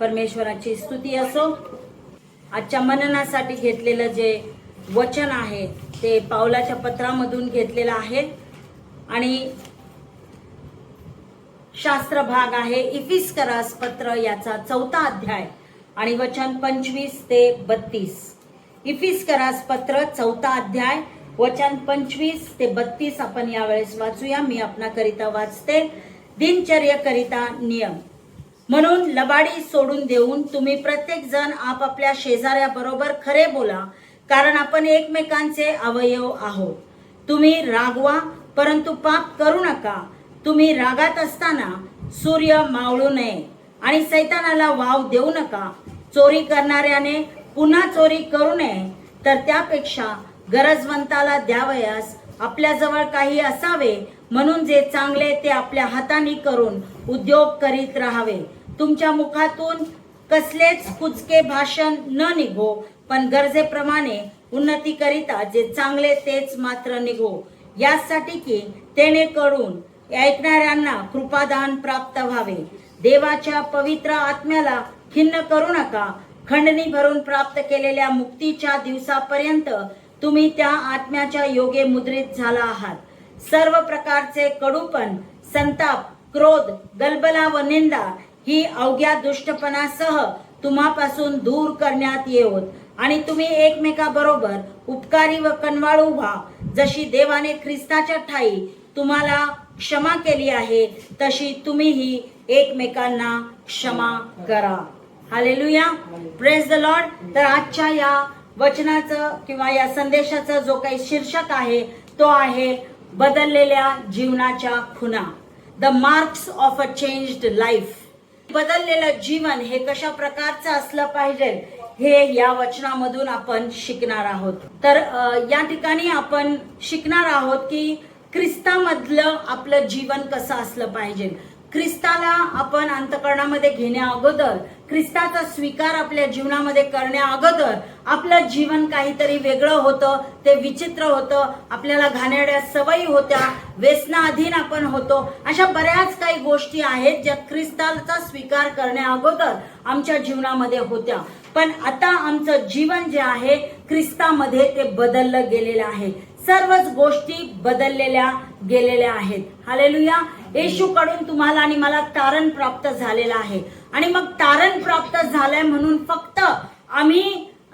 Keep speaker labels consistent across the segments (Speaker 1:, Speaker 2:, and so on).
Speaker 1: परमेश्वराची स्तुती असो। आजच्या मननासाठी घेतलेलं जे वचन आहे ते पावलाच्या पत्रामधून घेतलेलं आहे आणि शास्त्र भाग आहे इफिस्करास पत्र याचा 4था अध्याय आणि वचन 25 ते 32। इफिस्करास पत्र 4था अध्याय वचन 25 ते 32 आपण यावेळेस वाचूया। मी आपणाकरिता वाचते। दिनचर्येकरिता नियम। म्हणून लबाडी सोडून देऊन तुम्ही प्रत्येक जण आपापल्या शेजाऱ्याबरोबर खरे बोला, कारण आपण एकमेकांचे अवयव आहोत। तुम्ही रागवा परंतु पाप करू नका। तुम्ही रागात असताना सूर्य मावळू नये आणि सैतानाला वाव देऊ नका। चोरी करणाऱ्याने पुन्हा चोरी करू नये, तर त्यापेक्षा गरजवंताला द्यावयास आपल्याजवळ काही असावे, म्हणून जे चांगले ते आपल्या हाताने करून उद्योग करीत राहावे। तुमच्या मुखातून कसलेच कुचके भाषण न निघो, पण गरजेप्रमाणे उन्नतीकरिता जे चांगले तेच मात्र निघो, यासाठी की तेने करून ऐकणाऱ्यांना कृपादान प्राप्त व्हावे। देवाच्या पवित्र आत्म्याला खिन्न करू नका। खंडणी भरून प्राप्त केलेल्या मुक्तीच्या दिवसापर्यंत तुम्ही त्या आत्म्याच्या योगे मुद्रित झाला आहात। सर्व प्रकारचे कडूपण, संताप, क्रोध, गलबला व निंदा ही अवघ्या दुष्टपणासह तुम्हापासून दूर करण्यात येवोत आणि तुम्ही एकमेकाबरोबर उपकारी व कनवाळू व्हा। जशी देवाने ख्रिस्ताच्या ठायी तुम्हाला क्षमा केली आहे, तशी तुम्हीही एकमेकांना क्षमा करा। Hallelujah, praise the Lord. तर आजच्या या वचनाचं किंवा या संदेशाचा जो काही शीर्षक आहे तो आहे बदललेल्या जीवनाच्या खुणा, the marks of a changed life. बदललेलं जीवन हे कशा प्रकारचं असलं पाहिजे हे या वचनामधून आपण शिकणार आहोत। तर या ठिकाणी आपण शिकणार आहोत की ख्रिस्तामधलं आपलं जीवन कसं असलं पाहिजे। ख्रिस्ताला आपण अंतःकरणामध्ये घेण्या अगोदर, ख्रिस्ताचा स्वीकार आपल्या जीवनामध्ये करण्या अगोदर आपलं जीवन काहीतरी वेगळं होतं, ते विचित्र होतं। आपल्याला घाणेरड्या सवयी होत्या, व्यसनाधीन आपण होतो। अशा बऱ्याच काही गोष्टी आहेत ज्या ख्रिस्ताचा स्वीकार करण्या अगोदर आमच्या जीवनामध्ये होत्या, पण आता आमचं जीवन जे आहे ख्रिस्तामध्ये ते बदललं गेलेलं आहे। सर्वच गोष्टी बदललेल्या गेलेल्या आहेत। हालेलुया। येशूकडून तुम्हाला आणि मला तारण प्राप्त झालेलं आहे आणि मग तारण प्राप्त झालंय म्हणून फक्त आम्ही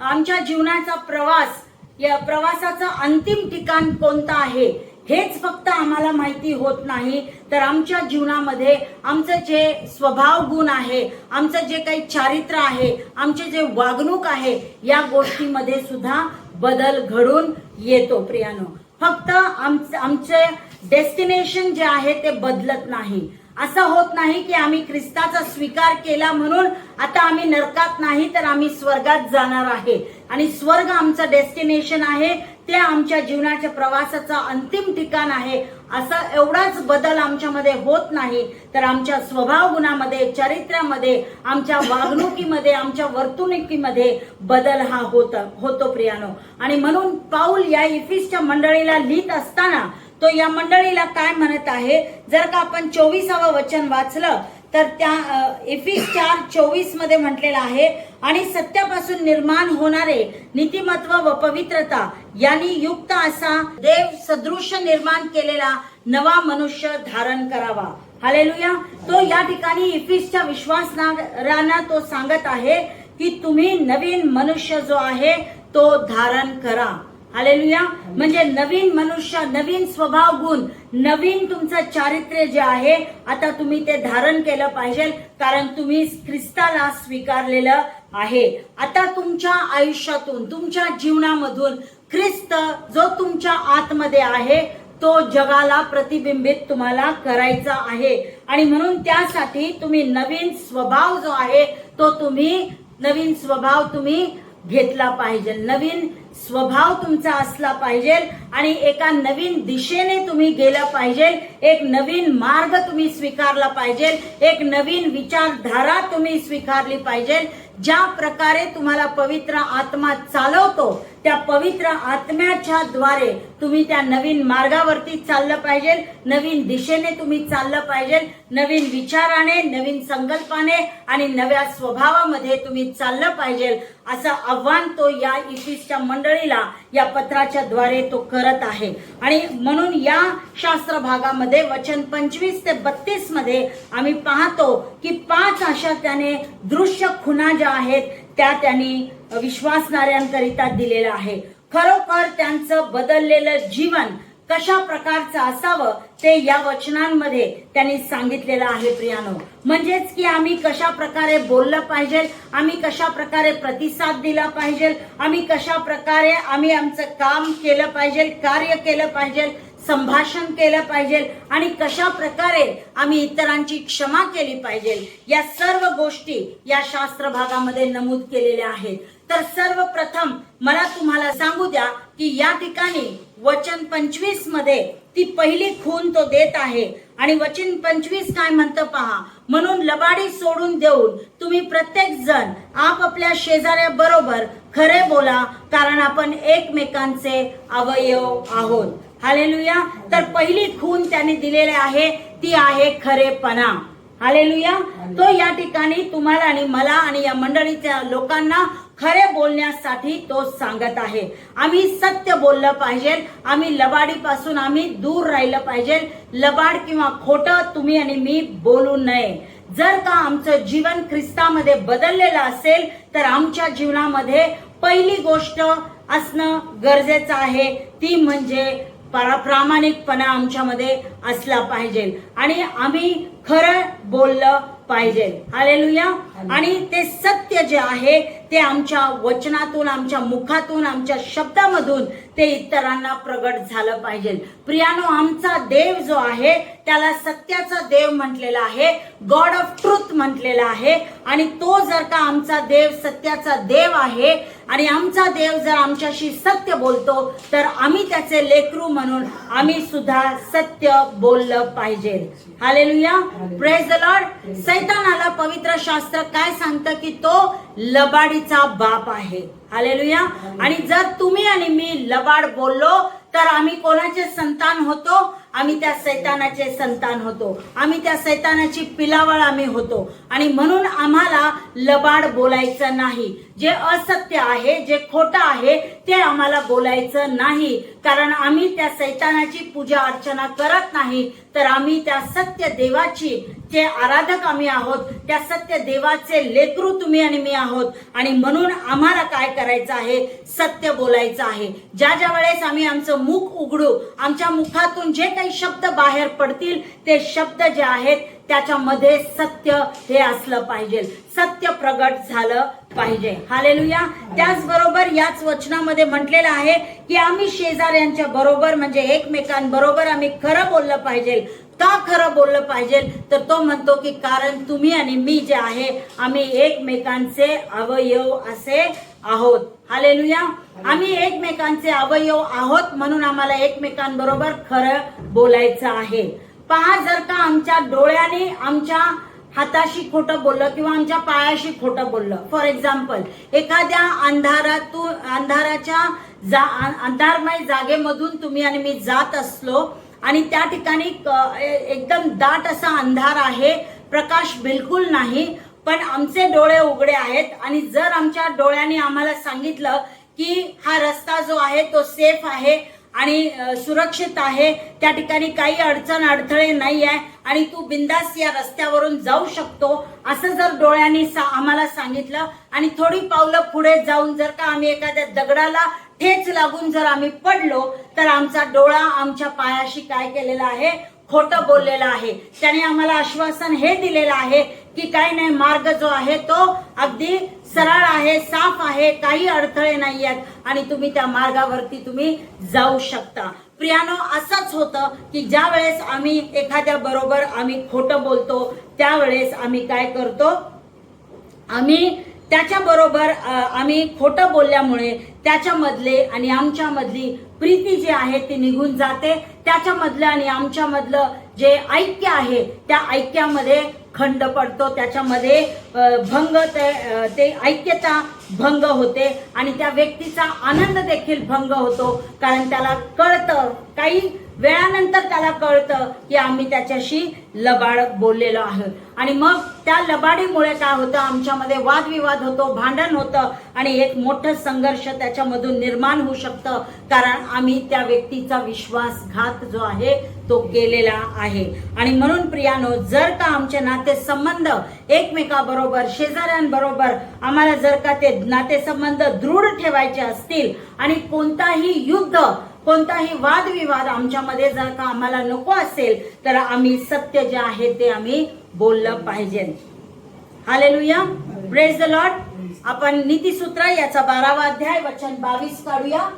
Speaker 1: आमच्या जीवनाचा प्रवास, या प्रवासाचं अंतिम ठिकाण कोणतं आहे हेच फक्त आम्हाला माहिती होत नाही, तर आमच्या जीवनामध्ये आमचं जे स्वभाव गुण आहे, आमचं जे काही चारित्र्य आहे, आमचे जे वागणूक आहे, या गोष्टीमध्ये सुद्धा बदल घडून येतो। प्रियानो, फक्त आमचे डेस्टिनेशन जे आहे ते बदलत नाही। असं होत नाही की आम्ही ख्रिस्ताचा स्वीकार केला म्हणून आता आम्ही नरकात नाही तर आम्ही स्वर्गात जाणार आहे आणि स्वर्ग आमचं डेस्टिनेशन आहे, ते आमच्या जीवनाच्या प्रवासाचा अंतिम ठिकाण आहे। असं एवढाच बदल आमच्यामध्ये होत नाही, तर आमच्या स्वभाव गुणामध्ये, चरित्र्यामध्ये, आमच्या वागणुकीमध्ये, आमच्या वर्तणुकीमध्ये बदल हा होतो प्रियानो। आणि म्हणून पाऊल या इफिसच्या मंडळीला लिहित असताना तो या मंडळीला काय म्हणत आहे, जर का आपण 24वे वचन वाचलं तर त्या इफिस 4:24 मध्ये म्हटलेलं आहे, आणि सत्यापासून निर्माण होणारे नीतिमत्व व पवित्रता यांनी युक्त असा देव सदृश निर्माण केलेला नवा मनुष्य धारण करावा। हालेलुया। तो या ठिकाणी इफिसच्या विश्वासणाऱ्यांना तो सांगत आहे की तुम्ही नवीन मनुष्य जो आहे तो धारण करा। हालेलुया। म्हणजे नवीन मनुष्य, नवीन स्वभाव गुण, नवीन तुमचं चारित्र्य जे आहे आता तुम्ही ते धारण केलं पाहिजे, कारण तुम्ही ख्रिस्ताला स्वीकारलेलं आहे। आता तुमच्या आयुष्यातून, तुमच्या जीवनामधून ख्रिस्त जो तुमच्या आतमध्ये आहे तो जगाला प्रतिबिंबित तुम्हाला करायचा आहे, आणि म्हणून त्यासाठी तुम्ही नवीन स्वभाव जो आहे तो नवीन स्वभाव तुम्ही घेतला पाहिजे। नवीन स्वभाव तुमचा असला पाहिजे आणि एका नवीन दिशेने तुम्ही गेला पाहिजे। एक नवीन मार्ग तुम्ही स्वीकारला पाहिजे, एक नवीन विचारधारा तुम्ही स्वीकारली पाहिजे। ज्या प्रकारे तुम्हाला पवित्र आत्मा चालवतो त्या पवित्र आत्म्याच्या द्वारे तुम्ही त्या नवीन मार्गावरती चाललं पाहिजे, नवीन दिशेने तुम्ही चाललं पाहिजे, नवीन विचाराने, नवीन संकल्पाने आणि नव्या स्वभावामध्ये तुम्ही चाललं पाहिजे, असं आव्हान तो या इफिसच्या मंडळीला या पत्राच्या द्वारे तो करत आहे. आणि म्हणून या शास्त्र भागामध्ये वचन 25 ते 32 मध्ये आम्ही पाहतो की 5 अशा त्याने दृश्य खुणा ज्या आहेत त्या त्यांनी विश्वासणाऱ्यांकरिता दिलेलं आहे. खरोखर त्यांचं बदललेलं जीवन कशा प्रकारचं असावं ते या वचनांमध्ये त्यांनी सांगितलेलं आहे प्रियानो. म्हणजेच की आम्ही कशा प्रकारे बोललं पाहिजे, आम्ही कशा प्रकारे प्रतिसाद दिला पाहिजे, आम्ही कशा प्रकारे आम्ही आमचं काम केलं पाहिजे, कार्य केलं पाहिजे, संभाषण केलं पाहिजे आणि कशा प्रकारे आम्ही इतरांची क्षमा केली पाहिजे, या सर्व गोष्टी या शास्त्र भागामध्ये नमूद केलेल्या आहेत. तर सर्वप्रथम मला तुम्हाला सांगू द्या की या ठिकाणी वचन 25 मध्ये ती पहिली खून तो देत आहे. आणि वचन 25 काय म्हणतं पहा, म्हणून लबाडी सोडून देऊन तुम्ही प्रत्येक जण आपापल्या शेजाऱ्याबरोबर खरे बोला, कारण आपण एकमेकांचे अवयव आहोत. हालेलुया. तर पहिली खून त्याने दिलेली आहे ती आहे खरेपणा. हालेलुया. तो या ठिकाणी तुम्हाला आणि मला आणि या मंडळीच्या लोकांना खरे बोलण्यासाठी तो सांगत आहे. आम्ही सत्य बोललं पाहिजे, आम्ही लबाडीपासून आम्ही दूर राहिलं पाहिजे. लबाड किंवा खोटं तुम्ही आणि मी बोलू नये. जर का आमचं जीवन ख्रिस्तामध्ये बदललेलं असेल तर आमच्या जीवनामध्ये पहिली गोष्ट असणं गरजेचं आहे ती म्हणजे प्रामाणिकपणा आमच्यामध्ये असला पाहिजे आणि आम्ही खरं बोललं पाहिजे. हालेलुया. आणि ते सत्य जे आहे ते आमच्या वचनातून, आमच्या मुखातून, आमच्या शब्दामधून ते इतरांना प्रगट झालं पाहिजे. प्रियानो, आमचा देव जो आहे त्याला सत्याचा देव म्हटलेला आहे, गॉड ऑफ ट्रुथ म्हटलेला आहे. आणि तो जर का आमचा देव सत्याचा देव आहे आणि आमचा देव जर आमच्याशी सत्य बोलतो तर आम्ही त्याचे लेकरू म्हणून आम्ही सुद्धा सत्य बोललं पाहिजे. हालेलुया. Praise the Lord. सैतानाला पवित्र शास्त्र काय सांगतं की तो लबाडीचा बाप आहे. हालेलुया. आणि जर तुम्ही आणि मी लबाड बोललो तर आम्ही कोणाचे संतान होतो? आम्ही त्या सैतानाचे संतान होतो, आम्ही त्या सैतानाची पिलावळ आम्ही होतो. आणि म्हणून आम्हाला लबाड बोलायचं नाही. जे असत्य आहे, जे खोटं आहे ते आम्हाला बोलायचं नाही, कारण आम्ही त्या सैतानाची पूजा अर्चना करत नाही, तर आम्ही त्या सत्य देवाची जे आराधक आम्ही आहोत, त्या सत्य देवाचे लेकरू तुम्ही आणि मी आहोत. आणि म्हणून आम्हाला काय करायचं आहे? सत्य बोलायचं आहे. ज्या ज्या वेळेस आम्ही आमचं मुख उघडू, आमच्या मुखातून जे काही शब्द बाहेर पडतील ते शब्द जे आहेत त्याच्यामध्ये सत्य हे असलं पाहिजे, सत्य प्रगट झालं पाहिजे. हालेलुया. त्याचबरोबर याच वचनामध्ये म्हटलेलं आहे की आम्ही शेजाऱ्यांच्या बरोबर म्हणजे एकमेकांबरोबर आम्ही खरं बोललं पाहिजे. का खरं बोललं पाहिजे? तर तो म्हणतो की कारण तुम्ही आणि मी जे आहे आम्ही एकमेकांचे अवयव असे आहोत. हालेलुया. आम्ही एकमेकांचे अवयव आहोत म्हणून आम्हाला एकमेकांबरोबर खरं बोलायचं आहे. पहा, जर का आमच्या डोळ्याने आमच्या हाताशी खोटं बोललं किंवा आमच्या पायाशी खोटं बोललं, फॉर एक्झाम्पल एखाद्या अंधारमय जागेमधून तुम्ही आणि मी जात असलो आणि त्या ठिकाणी एकदम दाट असा अंधार आहे, प्रकाश बिलकुल नाही, पण आमचे डोळे उघडे आहेत आणि जर आमच्या डोळ्याने आम्हाला सांगितलं की हा रस्ता जो आहे तो सेफ आहे आणि सुरक्षित आहे, त्या ठिकाणी काही अडचण अडथळे नाही आहे आणि तू बिंदास या रस्त्यावरून जाऊ शकतो, असं जर डोळ्यांनी आम्हाला सांगितलं आणि थोडी पावलं पुढे जाऊन जर का आम्ही एखाद्या दगडाला ठेच लागून जर आम्ही पडलो तर आमचा डोळा आमच्या पायाशी काय केलेला आहे? खोटं बोललेलं आहे. त्याने आम्हाला आश्वासन हे दिलेलं आहे की काही नाही, मार्ग जो आहे तो अगदी सरळ आहे, साफ आहे, काही अडथळे नाही आहेत आणि तुम्ही त्या मार्गावरती तुम्ही जाऊ शकता. प्रियानो, असंच होतं की ज्या वेळेस आम्ही एखाद्या बरोबर आम्ही खोटं बोलतो त्यावेळेस आम्ही काय करतो? आम्ही त्याच्याबरोबर आम्ही खोटं बोलल्यामुळे त्याच्यामधले आणि आमच्यामधली प्रीती जी आहे ती निघून जाते. त्याच्यामधलं आणि आमच्यामधलं जे ऐक्य आहे त्या ऐक्यामध्ये खंड पडतो, त्याच्यामध्ये भंग ते ऐक्यता भंग होते आणि त्या व्यक्तीचा आनंद देखील भंग होतो. कारण त्याला कळतं, काही वेळानंतर त्याला कळतं की आम्ही त्याच्याशी लबाड बोललेलो आहे. आणि मग त्या लबाडीमुळे काय होतं, आमच्यामध्ये वादविवाद होतो, भांडण होतं आणि एक मोठं संघर्ष त्याच्यामधून निर्माण होऊ शकतं. कारण आम्ही त्या व्यक्तीचा विश्वासघात जो आहे तो केलेला आहे. आणि म्हणून प्रियानो, जर का आमचे नातेसंबंध एकमेकाबरोबर, शेजाऱ्यांबरोबर आम्हाला जर का ते नातेसंबंध दृढ ठेवायचे असतील आणि कोणताही युद्ध, कोणताही वादविवाद आमच्यामध्ये जर का आम्हाला नको असेल, तर आम्ही सत्य जे आहे ते आम्ही बोललं पाहिजे. Hallelujah, praise the Lord. आपण नीतिसूत्र याचा 12वा अध्याय वचन 22 काढूया.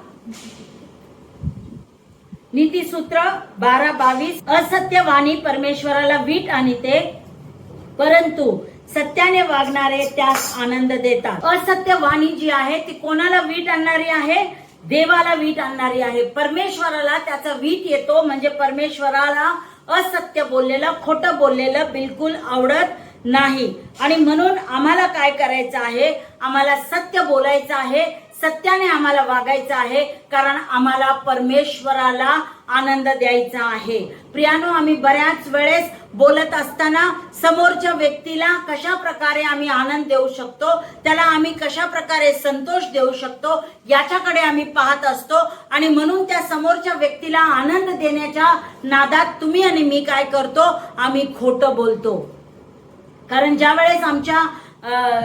Speaker 1: नीतिसूत्र 12:22. असत्य वाणी परमेश्वराला वीट आणते, परंतु सत्याने वागणारे त्यास आनंद देतात. असत्य वाणी जी आहे ती कोणाला वीट आणणारी आहे? देवाला वीट आणणारी आहे. परमेश्वराला त्याचा वीट येतो, म्हणजे परमेश्वराला असत्य बोललेलं, खोटं बोललेलं बिलकुल आवडत नाही. आणि म्हणून आम्हाला काय करायचं आहे? आम्हाला सत्य बोलायचं आहे, सत्याने आम्हाला वागायचं आहे, कारण आम्हाला परमेश्वराला आनंद द्यायचा आहे. प्रियानो, आम्ही बऱ्याच वेळेस बोलत असताना समोरच्या व्यक्तीला कशा प्रकारे आम्ही आनंद देऊ शकतो, त्याला आम्ही कशा प्रकारे संतोष देऊ शकतो, याच्याकडे आम्ही पाहत असतो. आणि म्हणून त्या समोरच्या व्यक्तीला आनंद देण्याच्या नादात तुम्ही आणि मी काय करतो? आम्ही खोटं बोलतो. कारण ज्या वेळेस आमच्या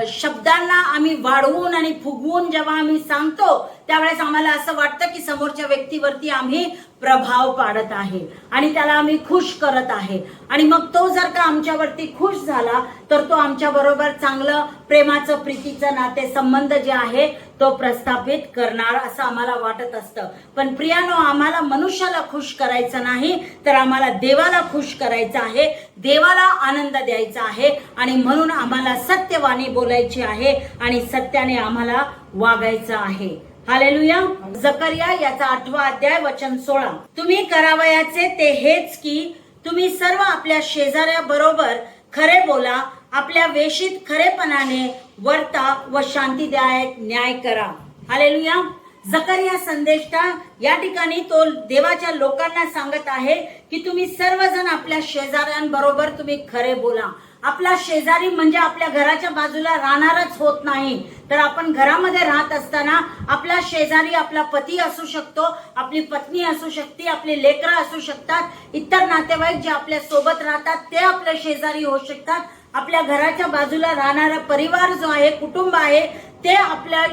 Speaker 1: शब्दांना आम्ही वाढवून आणि फुगवून जेव्हा आम्ही सांगतो, त्यावेळेस आम्हाला असं वाटतं की समोरच्या व्यक्तीवरती आम्ही प्रभाव पाडत आहे आणि त्याला आम्ही खुश करत आहे. आणि मग तो जर का आमच्यावरती खुश झाला, तर तो आमच्या बरोबर चांगलं प्रेमाचं, प्रीतीचं नातेसंबंध जे आहे तो प्रस्थापित करणार असं आम्हाला वाटत असतं. पण प्रियानो, आम्हाला मनुष्याला खुश करायचं नाही, तर आम्हाला देवाला खुश करायचं आहे, देवाला आनंद द्यायचा आहे. आणि म्हणून आम्हाला सत्यवाणी बोलायची आहे आणि सत्याने आम्हाला वागायचं आहे. हालेलुया. जकरिया याचा 8वा अध्याय वचन 16. तुम्ही करावयाचे ते हेच की तुम्ही सर्व आपल्या शेजाऱ्याबरोबर खरे बोला, आपल्या वेशीत खरेपणाने वर्ता व शांतीदायक न्याय करा. हालेलुया. जकरिया संदेष्टा या ठिकाणी तो देवाच्या लोकांना सांगत आहे की तुम्ही सर्वजण आपल्या शेजाऱ्यांबरोबर तुम्ही खरे बोला. आपला शेजारी म्हणजे आपल्या घराच्या बाजूला राहणारच होत नाही, तर आपण घरामध्ये राहत असताना आपला शेजारी आपला पती असू शकतो, आपली पत्नी असू शकते, आपली लेकरं असू शकतात, इतर नातेवाईक जे आपल्या सोबत राहतात ते आपले शेजारी होऊ शकतात. आपल्या घराच्या बाजूला राहणारा परिवार जो आहे, कुटुंब आहे, ते आपल्या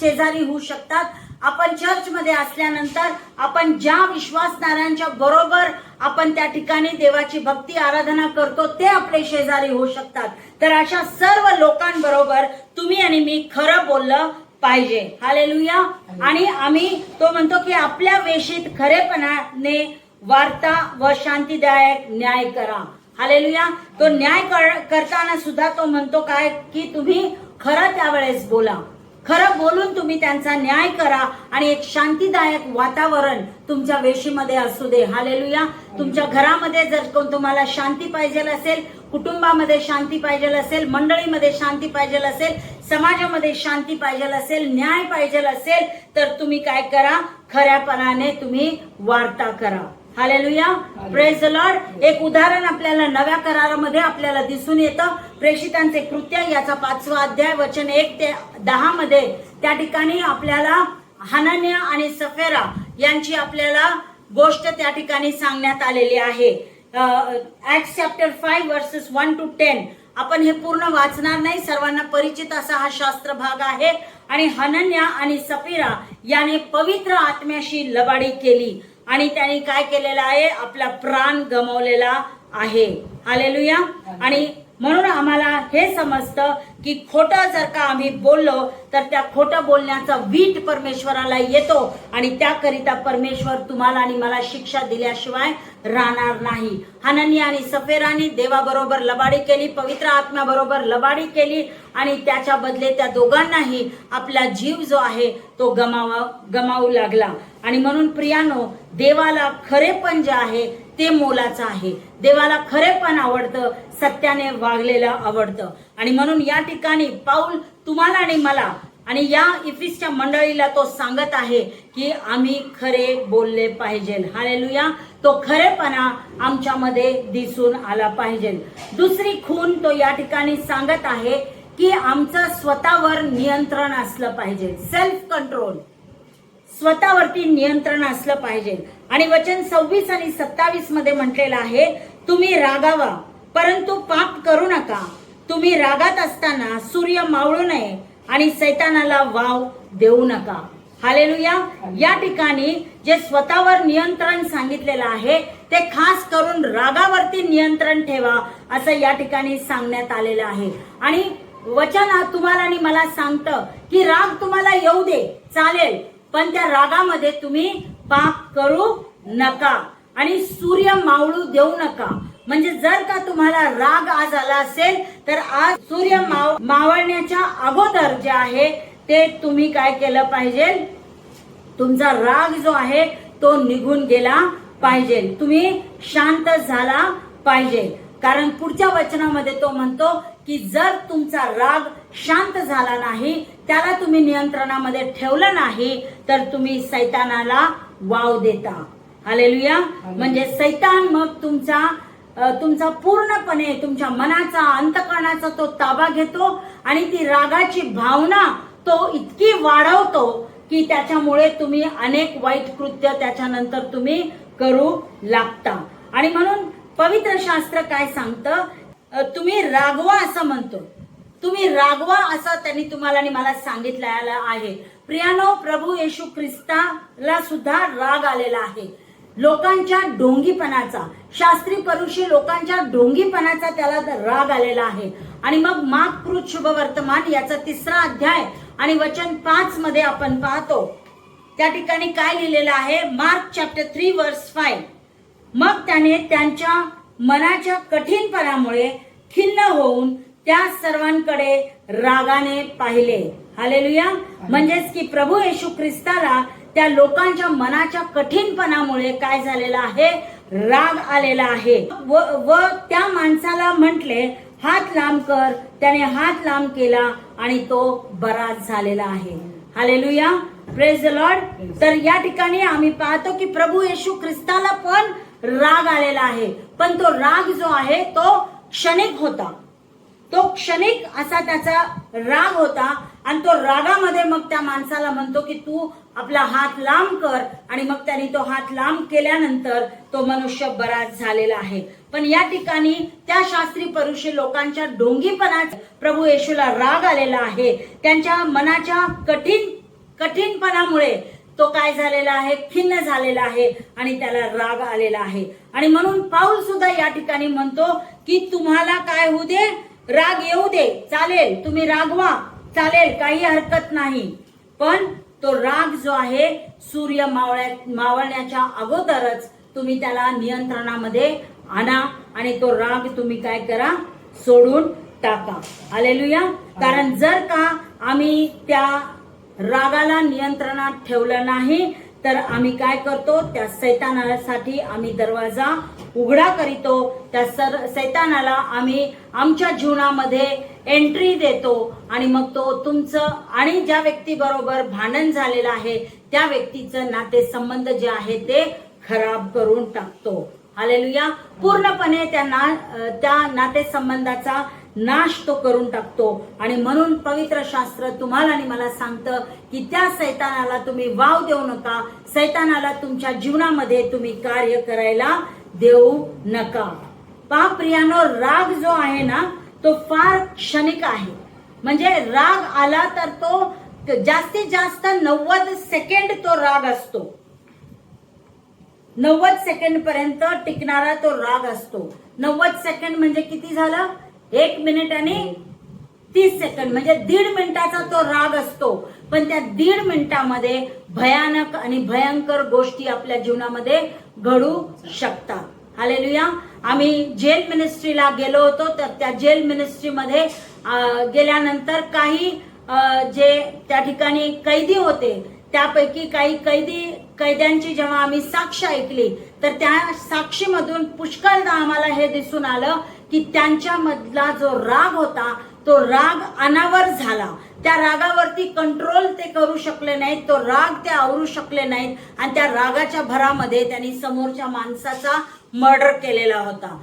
Speaker 1: शेजारी होऊ शकतात. आपण चर्चमध्ये असल्यानंतर आपण ज्या विश्वासणाऱ्यांच्या बरोबर आपण त्या ठिकाणी देवाची भक्ती आराधना करतो, ते आपले शेजारी होऊ शकतात. तर अशा सर्व लोकांबरोबर तुम्ही आणि मी खरं बोललं पाहिजे. हालेलुया. आणि आम्ही तो म्हणतो की आपल्या वेशीत खरेपणाने वार्ता व शांतीदायक न्याय करा. हालेलुया. तो न्याय करताना सुद्धा तो म्हणतो काय की तुम्ही खरं त्यावेळेस बोला, खरं बोलून तुम्ही त्यांचा न्याय करा आणि एक शांतीदायक वातावरण तुमच्या वेशीमध्ये असू दे. हालेलुया. तुमच्या घरामध्ये जर तुम्हाला शांती पाहिजे असेल, कुटुंबामध्ये शांती पाहिजे असेल, मंडळीमध्ये शांती पाहिजे असेल, समाजामध्ये शांती पाहिजे असेल, न्याय पाहिजे असेल, तर तुम्ही काय करा? खऱ्यापणाने तुम्ही वार्ता करा. हालेलुया. Praise the Lord. एक उदाहरण आपल्याला नव्या करारामध्ये आपल्याला दिसून येतं. प्रेषितांचे कृत्य याचा 5वा अध्याय वचन 1 ते 10 मध्ये त्या ठिकाणी आपल्याला हनन्या आणि सफेरा यांची आपल्याला गोष्ट त्या ठिकाणी सांगण्यात आलेली आहे. Acts chapter 5 versus 1 to 10. आपण हे पूर्ण वाचणार नाही, सर्वांना परिचित असा हा शास्त्र भाग आहे. आणि हनन्या आणि सफेरा याने पवित्र आत्म्याशी लबाडी केली आणि त्यांनी काय केलेलं आहे? आपला प्राण गमावलेला आहे. हालेलुया. आणि म्हणून आम्हाला हे समजतं की खोटं जर का आम्ही बोललो, तर त्या खोटं बोलण्याचा वीट परमेश्वराला येतो आणि त्याकरिता परमेश्वर तुम्हाला आणि मला शिक्षा दिल्याशिवाय राहणार नाही. हनन्या आणि सफेराने देवाबरोबर लबाडी केली, पवित्र आत्म्याबरोबर लबाडी केली आणि त्याच्या बदले त्या दोघांनाही आपला जीव जो आहे तो गमावू लागला. आणि म्हणून प्रियानो, देवाला खरेपण जे आहे ते मोलाचं आहे. देवाला खरेपण आवडतं, सत्याने वागलेलं आवडतं. आणि म्हणून या ठिकाणी पाऊल तुम्हाला आणि मला आणि या इफिसच्या मंडळीला तो सांगत आहे की आम्ही खरे बोलले पाहिजे. हालेलुया. तो खरेपणा आमच्यामध्ये दिसून आला पाहिजे. दुसरी खून तो या ठिकाणी सांगत आहे की आमचं स्वतःवर नियंत्रण असलं पाहिजे. सेल्फ कंट्रोल, स्वतःवरती नियंत्रण असलं पाहिजे. आणि वचन 26 आणि 27 मध्ये म्हटलेलं आहे, तुम्ही रागावा परंतु पाप करू नका. तुम्ही रागात असताना सूर्य मावळू नये आणि सैतानाला वाव देऊ नका. हालेलुया. या ठिकाणी जे स्वतःवर नियंत्रण सांगितलेलं आहे ते खास करून रागावरती नियंत्रण ठेवा असं या ठिकाणी सांगण्यात आलेलं आहे. आणि वचन तुम्हाला आणि मला सांगतं की राग तुम्हाला येऊ दे, चालेल, पण त्या रागामध्ये तुम्ही पाप करू नका आणि सूर्य मावळू देऊ नका. म्हणजे जर का तुम्हाला राग आज आला असेल तर आज सूर्य मावळण्याच्या अगोदर जे आहे ते तुम्ही काय केलं पाहिजे, तुमचा राग जो आहे तो निघून गेला पाहिजे, तुम्ही शांत झाला पाहिजे. कारण पुढच्या वचनामध्ये तो म्हणतो की जर तुमचा राग शांत झाला नाही, त्याला तुम्ही नियंत्रणामध्ये ठेवलं नाही, तर तुम्ही सैतानाला वाव देता. हालेलुया. म्हणजे सैतान मग तुमचा पूर्णपणे तुमच्या मनाचा, अंतःकरणाचा तो ताबा घेतो आणि ती रागाची भावना तो इतकी वाढवतो की त्याच्यामुळे तुम्ही अनेक वाईट कृत्य त्याच्यानंतर तुम्ही करू लागता. आणि म्हणून पवित्र शास्त्र काय सांगतं, तुम्ही रागवा असं म्हणतो. तुम्ही रागवा असं त्यांनी तुम्हाला आणि मला सांगितलेलं आहे. प्रियानो, प्रभू येशू ख्रिस्ताला सुद्धा राग आलेला आहे. लोकांच्या ढोंगीपणाचा, शास्त्री परुषी लोकांच्या ढोंगीपणाचा त्याला राग आलेला आहे. आणि मग मार्क कृत शुभवर्तमान याचा 3रा अध्याय आणि वचन 5 मध्ये आपण पाहतो, त्या ठिकाणी काय लिहिलेलं आहे, मार्क चॅप्टर 3 वर्स 5. मग त्याने त्यांच्या मनाच्या कठीणपणामुळे खिन्न होऊन त्या सर्वांकडे रागाने पाहिले. हालेलुया. म्हणजेच की प्रभू येशू ख्रिस्ताला त्या लोकांच्या मनाच्या कठीणपणामुळे काय झालेला आहे, राग आलेला आहे. व त्या माणसाला म्हटले, हात लांब कर. त्याने हात लांब केला आणि तो बरा झालेला आहे. हालेलुया. Praise the Lord. तर या ठिकाणी आम्ही पाहतो की प्रभू येशू ख्रिस्ताला पण राग आलेला आहे, पण तो राग जो आहे तो क्षणिक होता. तो क्षणिक असा त्याचा राग होता आणि तो रागामध्ये मग त्या माणसाला म्हणतो की तू आपला हात लांब कर आणि मग त्याने तो हात लांब केल्यानंतर तो मनुष्य बरा झालेला आहे. पण या ठिकाणी त्या शास्त्री परुषी लोकांच्या ढोंगीपणात प्रभू येशूला राग आलेला आहे. त्यांच्या मनाच्या कठीणपणामुळे तो काय झालेला आहे, खिन्न झालेला आहे आणि त्याला राग आलेला आहे. आणि म्हणून पाऊल सुद्धा या ठिकाणी म्हणतो की तुम्हाला काय होऊ दे, राग येऊ दे, चालेल, तुम्ही रागवा, चालेल, काही हरकत नाही, पण तो राग जो आहे सूर्य मावळण्याच्या अगोदरच तुम्ही त्याला नियंत्रणामध्ये आणा आणि तो राग तुम्ही काय करा, सोडून टाका. हालेलुया. कारण जर का आम्ही त्या रागाला नियंत्रणात ठेवलं नाही तर आम्ही काय करतो, त्या सैतानासाठी आम्ही दरवाजा उघडा करीतो. त्या सैतानाला आम्ही आमच्या जीवनामध्ये एंट्री देतो आणि मग तो तुमचं आणि ज्या व्यक्तीबरोबर भांडण झालेलं आहे त्या व्यक्तीचं नातेसंबंध जे आहे ते खराब करून टाकतो. हालेलुया. पूर्णपणे त्या नातेसंबंधाचा नाश तो करून टाकतो. आणि म्हणून पवित्र शास्त्र तुम्हाला आणि मला सांगतं की त्या सैतानाला तुम्ही वाव देऊ नका, सैतानाला तुमच्या जीवनामध्ये तुम्ही कार्य करायला देऊ नका. प्रियानो, राग जो आहे ना तो फार क्षणिक आहे. म्हणजे राग आला तर तो जास्तीत जास्त 90 सेकंड तो राग असतो. 90 सेकंड पर्यंत टिकणारा तो राग असतो. 90 सेकंड म्हणजे किती झालं, 1 मिनिट आणि 30 सेकंड म्हणजे 1.5 मिनिटाचा तो राग असतो. पण त्या 1.5 मिनिटामध्ये भयानक आणि भयंकर गोष्टी आपल्या जीवनामध्ये घडू शकतात. हालेलुया. आम्ही जेल मिनिस्ट्रीला गेलो होतो, तर त्या जेल मिनिस्ट्रीमध्ये गेल्यानंतर काही जे त्या ठिकाणी कैदी होते त्यापैकी काही कैद्यांची जेव्हा आम्ही साक्ष ऐकली तर त्या साक्षीमधून पुष्कळदा आम्हाला हे दिसून आलं की त्यांच्यामधला जो राग होता तो राग अनावर झाला. त्या रागावरती कंट्रोल ते करू शकले नाहीत, तो राग ते आवरू शकले नाहीत आणि त्या रागाच्या भरामध्ये त्यांनी समोरच्या माणसाचा मर्डर केलेला होता,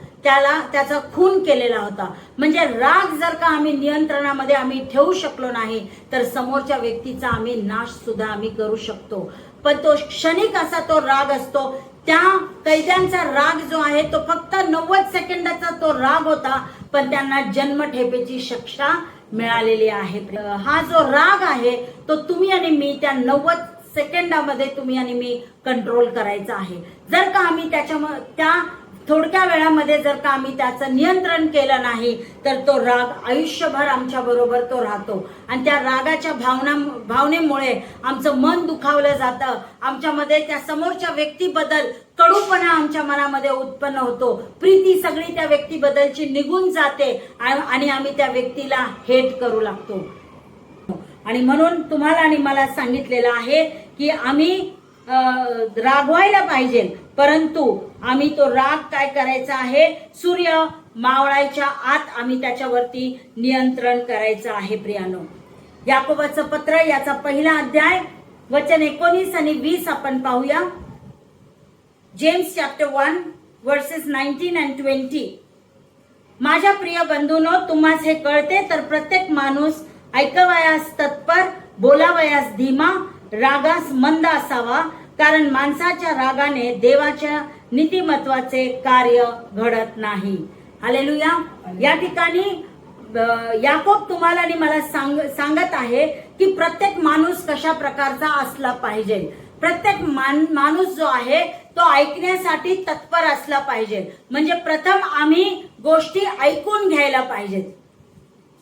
Speaker 1: त्याचा खून केलेला होता. म्हणजे राग जर का आम्ही नियंत्रणामध्ये आम्ही ठेवू शकलो नाही तर समोरच्या व्यक्तीचा आम्ही नाश सुद्धा आम्ही करू शकतो. पण तो क्षणिक असा तो राग असतो. त्या कैद्यांचा राग जो आहे तो फक्त 90 सेकंदाचा तो राग होता, पण त्यांना जन्मठेपेची शिक्षा मिळालेली आहे. हा जो राग आहे तो तुम्ही आणि मी त्या 90 सेकंदामध्ये तुम्ही आणि मी कंट्रोल करायचा आहे. जर का आम्ही त्या थोडक्या वेळामध्ये जर का आम्ही त्याचं नियंत्रण नाही तर तो राग आयुष्यभर आमच्या बरोबर तो राहतो आणि त्या रागाच्या भावनेमुळे आमचं मन दुखावलं जातं. आमच्यामध्ये त्या समोरच्या व्यक्तीबद्दल कडूपणा आमच्या मनामध्ये उत्पन्न होतो. प्रीती सगळी त्या व्यक्तीबद्दलची निघून जाते आणि आम्ही त्या व्यक्तीला हेट करू लागतो. आणि म्हणून तुम्हाला आणि मला सांगितलेलं आहे की आम्ही रागवायला पाहिजे, परंतु आम्ही तो राग काय करायचा आहे, सूर्य मावळायच्या आत आम्ही त्याच्यावरती नियंत्रण करायचं आहे. प्रियानो, याकोबाचं पत्र याचा पहिला अध्याय वचन 19 आणि 20 आपण पाहूया. James chapter 1 versus 19 and 20. माझ्या प्रिय बंधूंनो, तुम्हास हे कळते तर प्रत्येक माणूस ऐकवयास तत्पर, बोलावयास धीमा, रागास मंद असावा, कारण माणसाच्या रागाने देवाच्या नीतिमत्वाचे कार्य घडत नाही. हालेलुया. या ठिकाणी याकोब तुम्हाला आणि मला सांगत आहे की प्रत्येक माणूस कशा प्रकारचा असला पाहिजे. प्रत्येक माणूस जो आहे तो ऐकण्यासाठी तत्पर असला पाहिजे. म्हणजे प्रथम आम्ही गोष्टी ऐकून घ्यायला पाहिजेत.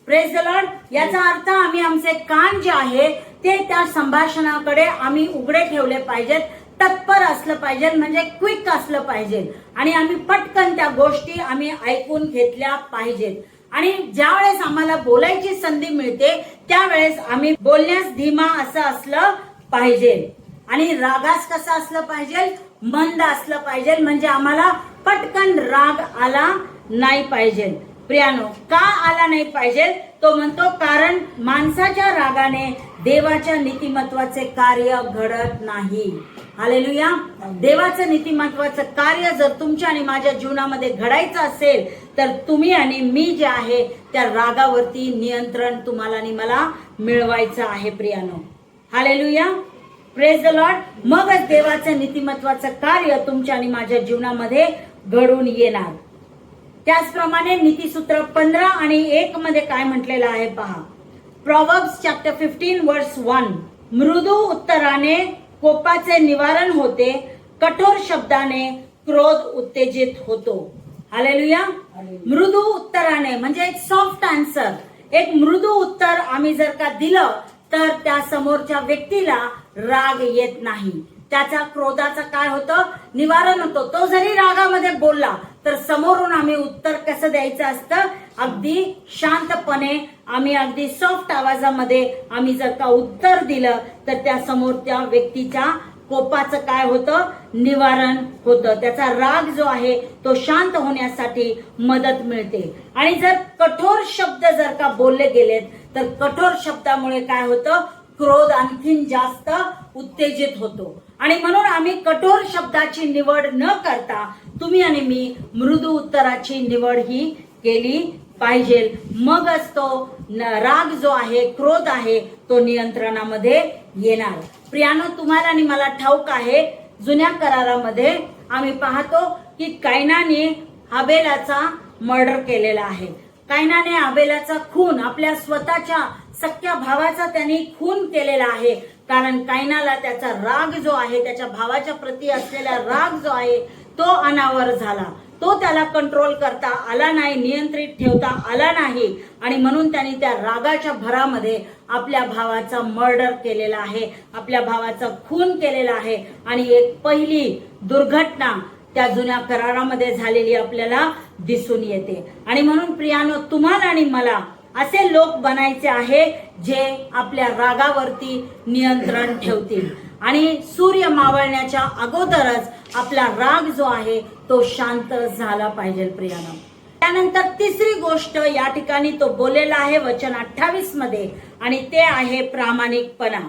Speaker 1: Praise the Lord. याचा अर्थ आम्ही आमचे कान जे आहे ते त्या संभाषणाकडे आम्ही उघडे ठेवले पाहिजेत, तत्पर असलं पाहिजे, म्हणजे क्विक असलं पाहिजे आणि आम्ही पटकन त्या गोष्टी आम्ही ऐकून घेतल्या पाहिजेत. आणि ज्या वेळेस आम्हाला बोलायची संधी मिळते त्यावेळेस आम्ही बोलण्यास धीमा असं असलं पाहिजे आणि रागास कसं असलं पाहिजे, मंद असलं पाहिजे, म्हणजे आम्हाला पटकन राग आला नाही पाहिजे. प्रियानो, का आला नाही पाहिजे? तो म्हणतो कारण माणसाच्या रागाने देवाच्या नीतिमत्वाचे कार्य घडत नाही. हालेलुया. देवाचं नीतिमत्वाचं कार्य जर तुमच्या आणि माझ्या जीवनामध्ये घडायचं असेल तर तुम्ही आणि मी जे आहे त्या रागावरती नियंत्रण तुम्हाला आणि मला मिळवायचं आहे. प्रियानो, हालेलुया. Praise the Lord. मगच देवाचं नीतिमत्वाचं कार्य तुमच्या आणि माझ्या जीवनामध्ये घडून येणार. त्याचप्रमाणे नीतिसूत्र 15 आणि 1 मध्ये काय म्हटलेलं आहे पहा. प्रॉव्हर्ब्स चॅप्टर 15 वर्स 1. मृदू उत्तराने कोपाचे निवारण होते, कठोर शब्दाने क्रोध उत्तेजित होतो. हालेलुया. मृदू उत्तराने म्हणजे एक सॉफ्ट आन्सर, एक मृदू उत्तर आम्ही जर का दिलं तर त्या समोरच्या व्यक्तीला राग येत नाही, त्याचा क्रोधाचा काय होतं, निवारण होतो. तो जरी रागामध्ये बोलला तर समोरून आम्ही उत्तर कसं द्यायचं असतं, अगदी शांतपणे आम्ही अगदी सॉफ्ट आवाजामध्ये आम्ही जर का उत्तर दिलं तर त्या समोरच्या व्यक्तीच्या कोपाचं काय होतं, निवारण होतं. त्याचा राग जो आहे तो शांत होण्यासाठी मदत मिळते. आणि जर कठोर शब्द जर का बोलले गेलेत तर कठोर शब्दामुळे काय होतं, क्रोध आणखीन जास्त उत्तेजित होतो. आणि म्हणून आम्ही कठोर शब्दाची निवड न करता तुम्ही आणि मी मृदू उत्तराची निवड ही केली पाहिजे. मगच तो राग जो आहे, क्रोध आहे, तो नियंत्रणामध्ये येणार. प्रियानो, तुम्हाला आणि मला ठाऊक आहे जुन्या करारामध्ये आम्ही पाहतो की कैनाने हाबेलाचा मर्डर केलेला आहे. कैनाने हाबेलाचा खून, आपल्या स्वतःच्या सख्या भावाचा त्यांनी खून केलेला आहे. कारण कैनाला त्याचा राग जो आहे, त्याच्या भावाच्या प्रती असलेला राग जो आहे तो अनावर झाला. तो त्याला कंट्रोल करता आला नाही, नियंत्रित ठेवता आला नाही आणि म्हणून त्यांनी त्या रागाच्या भरामध्ये आपल्या भावाचा मर्डर केलेला आहे, आपल्या भावाचा खून केलेला आहे. आणि एक पहिली दुर्घटना त्या जुन्या करारामध्ये झालेली आपल्याला दिसून येते. आणि म्हणून प्रियानो, तुम्हाला आणि मला असे लोक बनायचे आहे जे आपल्या रागावरती नियंत्रण ठेवतील आणि सूर्य मावळण्याच्या अगोदरच आपला राग जो आहे तो शांत झाला पाहिजे प्रियानो. त्यानंतर तिसरी गोष्ट या ठिकाणी तो बोललेला आहे वचन 28 मध्ये आणि ते आहे प्रामाणिकपणा.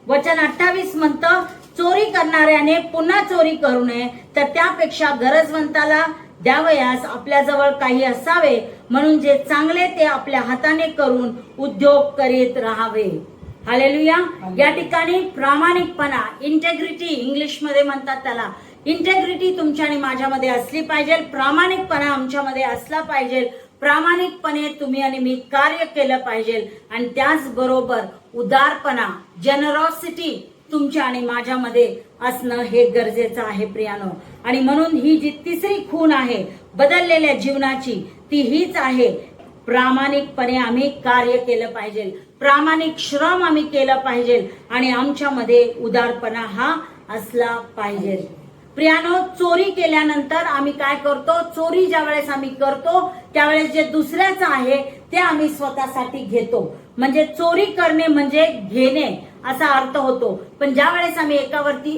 Speaker 1: वचन 28 म्हणतं, चोरी करणाऱ्याने पुन्हा चोरी करू नये, तर त्यापेक्षा गरजवंताला द्यावयास आपल्याजवळ काही असावे, म्हणून जे चांगले ते आपल्या हाताने करून उद्योग करीत राहावे. हालेलुया. या ठिकाणी प्रामाणिकपणा, इंटेग्रिटी इंग्लिश मध्ये म्हणतात त्याला, इंटेग्रिटी तुमच्या आणि माझ्यामध्ये असली पाहिजे, प्रामाणिकपणा आमच्यामध्ये असला पाहिजे. प्रामाणिकपणे तुम्ही आणि मी कार्य केलं पाहिजे आणि त्याचबरोबर उदारपणा, जनरॉसिटी तुमच्या आणि माझ्यामध्ये असणं हे गरजेचं आहे प्रियानो. आणि म्हणून ही जी तिसरी खूण आहे बदललेल्या जीवनाची ती हीच आहे, प्रामाणिकपणे आम्ही कार्य केलं पाहिजे, प्रामाणिक श्रम आम्ही केलं पाहिजे आणि आमच्यामध्ये उदारपणा हा असला पाहिजे. प्रियानो, चोरी केल्यानंतर आम्ही काय करतो, चोरी ज्या वेळेस आम्ही करतो त्यावेळेस जे दुसऱ्याचं आहे ते आम्ही स्वतःसाठी घेतो. म्हणजे चोरी करणे म्हणजे घेणे असा अर्थ होतो. पण ज्या वेळेस आम्ही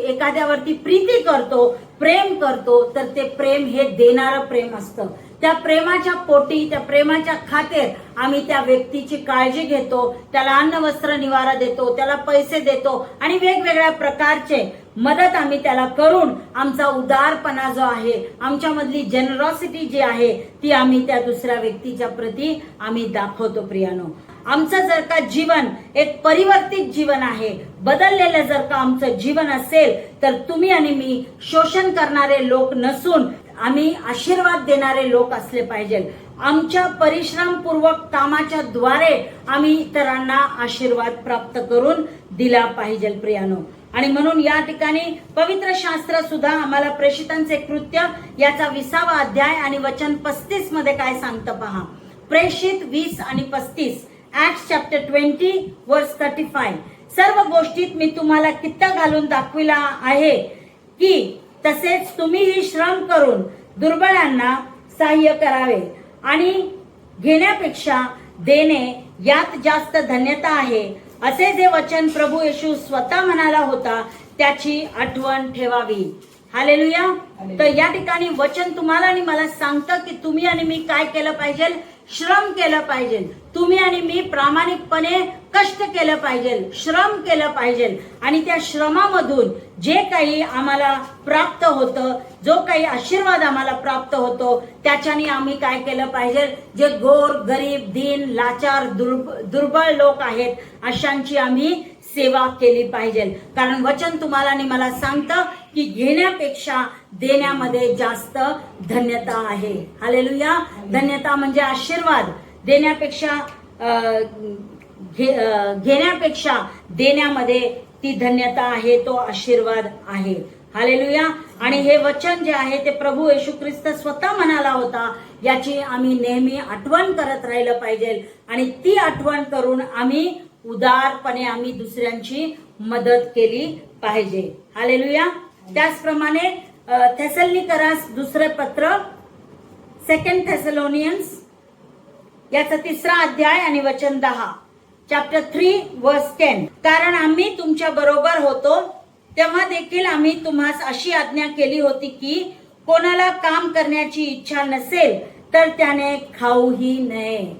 Speaker 1: एखाद्यावरती प्रीती करतो, प्रेम करतो, तर ते प्रेम हे देणारं प्रेम असतं. त्या प्रेमाच्या पोटी, त्या प्रेमाच्या खातिर आम्ही त्या व्यक्तीची काळजी घेतो, त्याला अन्न वस्त्र निवारा देतो, त्याला पैसे देतो आणि वेगवेगळ्या प्रकारचे मदत आम्ही त्याला करून आमचा उदारपणा जो आहे, आमच्यामधली जनरॉसिटी जी आहे ती आम्ही त्या दुसऱ्या व्यक्तीच्या प्रती आम्ही दाखवतो. प्रियानो, आमचं जर का जीवन एक परिवर्तित जीवन आहे, बदललेलं जर का आमचं जीवन असेल, तर तुम्ही आणि मी शोषण करणारे लोक नसून आम्ही आशीर्वाद देणारे लोक असले पाहिजे. आमच्या परिश्रमपूर्वक कामाच्या द्वारे आम्ही इतरांना आशीर्वाद प्राप्त करून दिला पाहिजे प्रियानो. आणि म्हणून या ठिकाणी पवित्र शास्त्र सुद्धा आम्हाला प्रेषितांचे कृत्य याचा 20वा अध्याय आणि वचन 35 मध्ये काय सांगतं पहा. प्रेषित 20 आणि 35, ऍक्ट्स चॅप्टर 20 वर्स 35. सर्व गोष्टीत मी तुम्हाला कित्ता घालून दाखविला आहे की तसेच तुम्हीही श्रम करून दुर्बळांना सहाय्य करावे आणि घेण्यापेक्षा देणे यात जास्त धन्यता आहे, असे जे वचन प्रभू येशू स्वतः म्हणाला होता त्याची आठवण ठेवावी. हालेलुया. तर या ठिकाणी वचन तुम्हाला आणि मला सांगतं की तुम्ही आणि मी काय केलं पाहिजे, श्रम केलं पाहिजे. तुम्ही आणि मी प्रामाणिकपणे कष्ट केलं पाहिजे, श्रम केलं पाहिजे आणि त्या श्रमामधून जे काही आम्हाला प्राप्त होतं, जो काही आशीर्वाद आम्हाला प्राप्त होतो त्याच्याने आम्ही काय केलं पाहिजे, जे गोर, गरीब, दीन, लाचार, दुर्बळ लोक आहेत अशांची आम्ही सेवा केली पाहिजे. कारण वचन तुम्हाला आणि मला सांगतं की घेण्यापेक्षा देण्यामध्ये जास्त धन्यता आहे. हालेलुया. धन्यता म्हणजे आशीर्वाद. देण्यापेक्षा घेण्यापेक्षा देण्यामध्ये ती धन्यता आहे, तो आशीर्वाद आहे. हालेलुया. आणि हे वचन जे आहे ते प्रभू येशू ख्रिस्त स्वतः म्हणाला होता, याची आम्ही नेहमी आठवण करत राहिलं पाहिजे आणि ती आठवण करून आम्ही उदारपणे आम्ही दुसऱ्यांची मदत केली पाहिजे. हालेलुया. त्याचप्रमाणे थेसलोनिकरास दुसरे पत्र 2 थेसलोनियन्स याचा 3रा अध्याय आणि वचन 10, चॅप्टर 3 वर्स 10. कारण आम्ही तुमच्या बरोबर होतो तेव्हा देखील आम्ही तुम्हास अशी आज्ञा केली होती की कोणाला काम करण्याची इच्छा नसेल तर त्याने खाऊही नये.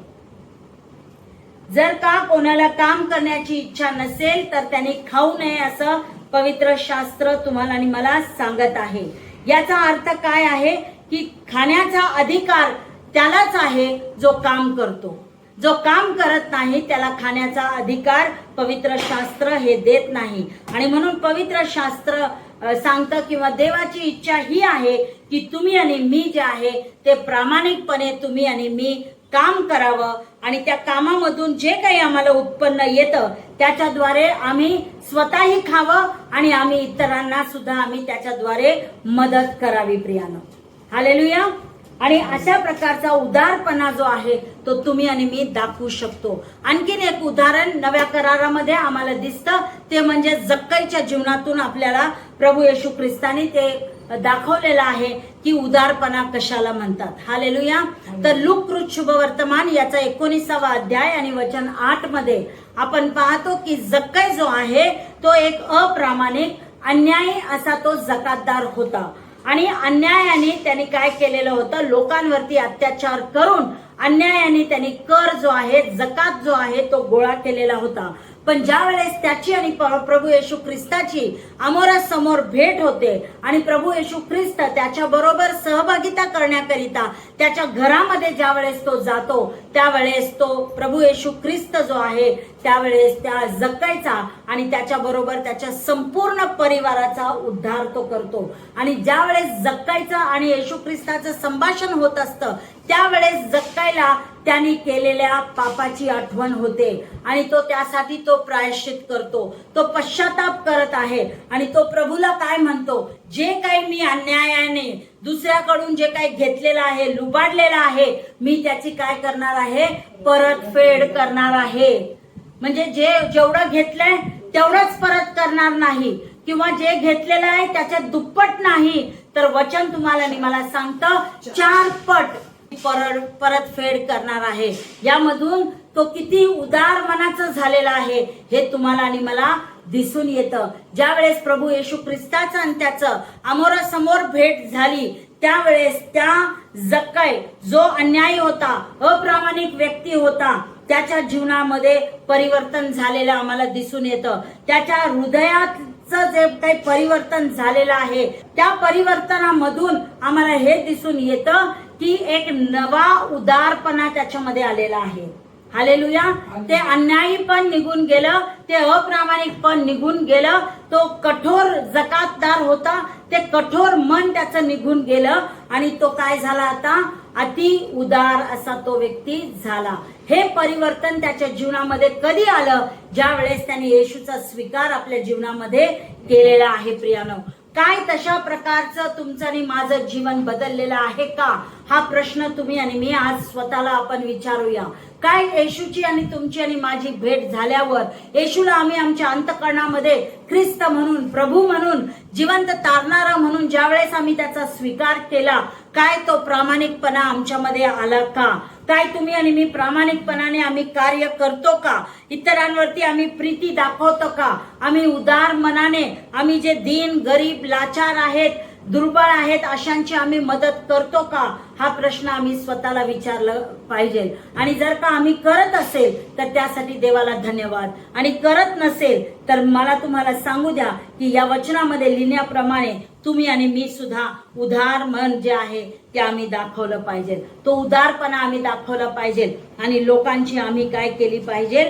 Speaker 1: जर का कोणाला काम करण्याची इच्छा नसेल तर त्याने खाऊ नये असं पवित्र शास्त्र तुम्हाला आणि मला सांगत आहे. याचा अर्थ काय आहे की खाण्याचा अधिकार त्यालाच आहे जो काम करतो. जो काम करत नाही त्याला खाण्याचा अधिकार पवित्र शास्त्र हे देत नाही. आणि म्हणून पवित्र शास्त्र सांगतं किंवा देवाची इच्छा ही आहे की तुम्ही आणि मी जे आहे ते प्रामाणिकपणे तुम्ही आणि मी काम करावं आणि त्या कामामधून जे काही आम्हाला उत्पन्न येतं त्याच्याद्वारे आम्ही स्वतःही खावं आणि आम्ही इतरांना सुद्धा आम्ही त्याच्याद्वारे मदत करावी. प्रियानो, हालेलुया. आणि अशा प्रकारचा उदारपणा जो आहे तो तुम्ही आणि मी दाखवू शकतो. आणखीन एक उदाहरण नव्या करारामध्ये आम्हाला दिसतं, ते म्हणजे जक्कईच्या जीवनातून आपल्याला प्रभू येशू ख्रिस्ताने ते दाखवलेलं आहे की उदारपणा कशाला म्हणतात. हालेलुया. तर लूक शुभवर्तमान याचा 19वा अध्याय आणि वचन 8 मध्ये आपण पाहतो की जक्कई जो आहे तो एक अप्रामाणिक अन्यायी असा तो जकातदार होता आणि अन्यायाने त्यांनी काय केलेलं होतं, लोकांवरती अत्याचार करून अन्यायाने त्यांनी कर जो आहे, जकात जो आहे तो गोळा केलेला होता. पण ज्या वेळेस त्याची आणि प्रभू येशू ख्रिस्ताची समोरासमोर भेट होते आणि प्रभू येशू ख्रिस्त त्याच्या बरोबर सहभागिता करण्याकरिता त्याच्या घरामध्ये ज्या वेळेस तो जातो, त्यावेळेस तो प्रभू येशू ख्रिस्त जो आहे त्यावेळेस त्या जक्कईचा आणि त्याच्या बरोबर त्याच्या संपूर्ण परिवाराचा उद्धार तो करतो. आणि ज्या वेळेस जक्कईचं आणि येशू ख्रिस्ताचं संभाषण होत असतं त्यावेळेस जक्कईला त्यांनी केलेल्या पापाची आठवण होते आणि तो त्यासाठी तो प्रायश्चित करतो, तो पश्चाताप करत आहे आणि तो प्रभूला काय म्हणतो, जे काही मी अन्यायाने दुसऱ्याकडून जे काही घेतलेलं आहे, लुबाडलेलं आहे, मी त्याची काय करणार आहे, परतफेड करणार आहे. म्हणजे जेवढं घेतलंय तेवढंच परत करणार नाही किंवा जे घेतलेलं आहे त्याच्या दुप्पट नाही, तर वचन तुम्हाला आणि मला सांगतं 4 पट परतफेड करणार आहे. यामधून तो किती उदार मनाचा झालेला आहे हे तुम्हाला आणि मला दिसून येतं. ज्या वेळेस प्रभू येशू ख्रिस्ताचं आणि त्याचं समोरासमोर भेट झाली त्यावेळेस त्या जक्कई जो अन्यायी होता, अप्रामाणिक व्यक्ती होता, त्याच्या जीवनामध्ये परिवर्तन झालेलं आम्हाला दिसून येतं. त्याच्या हृदयाचं जे काही परिवर्तन झालेलं आहे त्या परिवर्तनामधून आम्हाला हे दिसून येतं की एक नवा उदारपणा त्याच्यामध्ये आलेला आहे. हालेलुया. ते अन्यायी पण निघून गेलं, ते अप्रामाणिक पण निघून गेलं, तो कठोर जकातदार होता, ते कठोर मन त्याचं निघून गेलं आणि तो काय झाला, आता अति उदार असा तो व्यक्ती झाला. हे परिवर्तन त्याच्या जीवनामध्ये कधी आलं, ज्या वेळेस त्याने येशूचा स्वीकार आपल्या जीवनामध्ये केलेला आहे. प्रियानो, काय तशा प्रकारचं तुमचं आणि माझं जीवन बदललेलं आहे का, हा प्रश्न तुम्ही आणि मी आज स्वतःला आपण विचारूया. काय येशूची आणि तुमची आणि माझी भेट झाल्यावर येशूला आम्ही आमच्या अंतःकरणामध्ये ख्रिस्त म्हणून, प्रभू म्हणून, जिवंत तारणारा म्हणून ज्यावेळेस आम्ही त्याचा स्वीकार केला, काय तो प्रामाणिकपणा आमच्यामध्ये आला का? काय तुम्ही आणि मी प्रामाणिकपणाने आम्ही कार्य करतो का? इतरांवरती आम्ही प्रीती दाखवतो का? आम्ही उदार मनाने, आम्ही जे दीन, गरीब, लाचार आहेत, दुर्बळ आहेत, अशांची आम्ही मदत करतो का? हा प्रश्न आम्ही स्वतःला विचारलं पाहिजे. आणि जर का आम्ही करत असेल तर त्यासाठी देवाला धन्यवाद, आणि करत नसेल तर मला तुम्हाला सांगू द्या की या वचनामध्ये लिहिण्याप्रमाणे तुम्ही आणि मी सुद्धा उदार मन जे आहे ते आम्ही दाखवलं पाहिजे. तो उदारपणा आम्ही दाखवला पाहिजे आणि लोकांची आम्ही काय केली पाहिजे,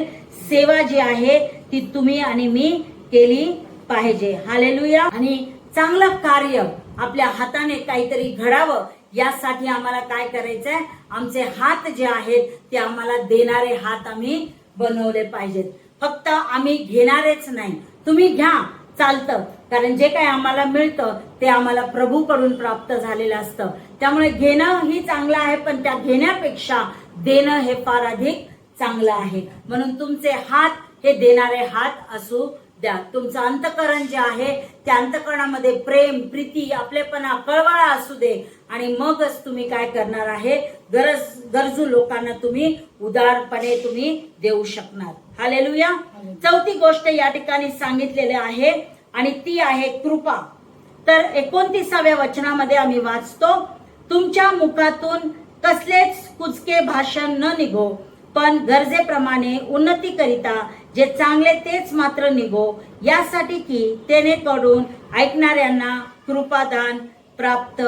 Speaker 1: सेवा जी आहे ती तुम्ही आणि मी केली पाहिजे. हालेलुया. आणि चांगलं कार्य आपल्या हाताने काहीतरी घडावं यासाठी आम्हाला काय करायचंय, आमचे हात जे आहेत ते आम्हाला देणारे हात आम्ही बनवले पाहिजेत. फक्त आम्ही घेणारेच नाही, तुम्ही घ्या चालतं, कारण जे काही आम्हाला मिळतं ते आम्हाला प्रभूकडून प्राप्त झालेलं असतं. त्यामुळे घेणं ही चांगलं आहे, पण त्या घेण्यापेक्षा देणं हे फार अधिक चांगलं आहे. म्हणून तुमचे हात हे देणारे हात असू द्या. तुमचं अंतःकरण जे आहे त्या अंतःकरणामध्ये प्रेम, प्रीती, आपलेपणा, कळवळा असू दे, आणि मगच तुम्ही काय करणार आहे, गरजू लोकांना तुम्ही उदारपणे तुम्ही देऊ शकणार. हालेलुया. 4थी गोष्ट या ठिकाणी सांगितलेली आहे आणि ती आहे कृपा. तर 29व्या वचनामध्ये आम्ही वाचतो, तुमच्या मुखातून कसलेच कुचके भाषण न निघो, पण गरजेप्रमाणे उन्नतीकरिता जे चांगले तेच मात्र निघो, यासाठी की तेनेकडून ऐकणाऱ्यांना कृपादान प्राप्त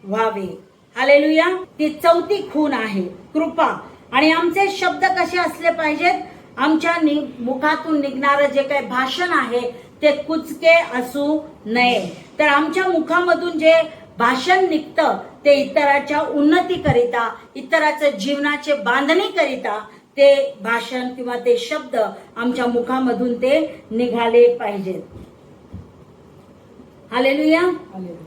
Speaker 1: व्हावे. हालेलुया. ती 4थी खूण आहे, कृपा. आणि आमचे शब्द कसे असले पाहिजेत, आमच्या मुखातून निघणारं जे काही भाषण आहे ते कुचके असू नये. तर आमच्या मुखामधून जे भाषण निघतं ते इतराच्या उन्नतीकरिता, इतराच्या जीवनाचे बांधणी करिता ते भाषण किंवा ते शब्द आमच्या मुखामधून ते निघाले पाहिजेत. हालेलुया.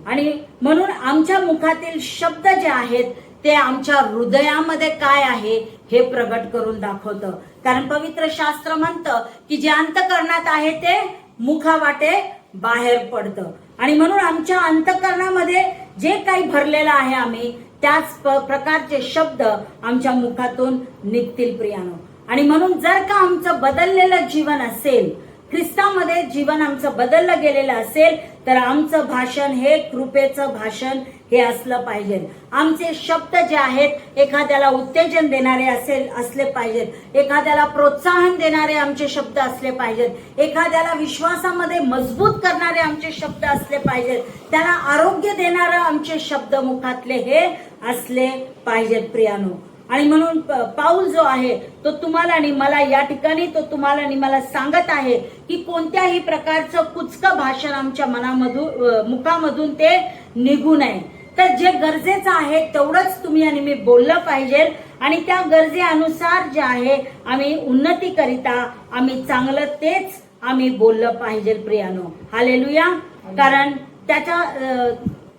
Speaker 1: आणि म्हणून आमच्या मुखातील शब्द जे आहेत ते आमच्या हृदयामध्ये काय आहे हे प्रगट करून दाखवतं. कारण पवित्र शास्त्र म्हणतं की जे अंतःकरणात आहे ते मुखावाटे बाहेर पडतं. आणि म्हणून आमच्या अंतःकरणामध्ये जे काही भरलेलं आहे आम्ही त्याच प्रकारचे शब्द आमच्या मुखातून निघतील प्रियानो. आणि म्हणून जर का आमचं बदललेलं जीवन असेल, ख्रिस्तामध्ये जीवन आमचं बदललं गेलेलं असेल, तर आमचं भाषण हे कृपेचं भाषण हे असलं पाहिजे. आमचे शब्द जे आहेत एखाद्याला उत्तेजन देणारे असले पाहिजेत, एखाद्याला प्रोत्साहन देणारे आमचे शब्द असले पाहिजेत, एखाद्याला विश्वासामध्ये मजबूत करणारे आमचे शब्द असले पाहिजेत, त्याला आरोग्य देणारे आमचे शब्द मुखातले हे असले पाहिजेत प्रियानो. आणि म्हणून पाऊल जो आहे तो तुम्हाला आणि मला या ठिकाणी तो तुम्हाला आणि मला सांगत आहे की कोणत्याही प्रकारचं कुचकं भाषण आमच्या मुखामधून ते निघू नये. तर जे गरजेचं आहे तेवढंच तुम्ही आणि मी बोललं पाहिजे आणि त्या गरजेनुसार जे आहे आम्ही उन्नतीकरिता आम्ही चांगलं तेच आम्ही बोललं पाहिजे प्रियानो. हालेलुया. कारण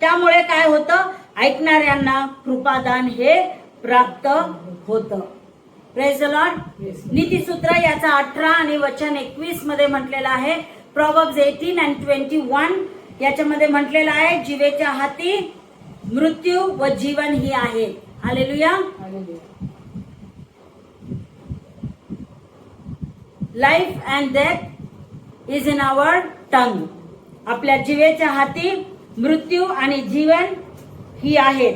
Speaker 1: त्यामुळे काय होतं, ऐकणाऱ्यांना कृपादान हे प्राप्त होतं. Praise the Lord. नीतिसूत्र याचा 18 आणि वचन 21 मध्ये म्हटलेलं आहे. प्रॉवर्ब्स 18 and 21 याच्यामध्ये म्हटलेलं आहे, जीवेच्या हाती मृत्यू व जीवन ही आहे. Hallelujah. Life and death is in our tongue. आपल्या जीवेच्या हाती मृत्यू आणि जीवन ही आहे.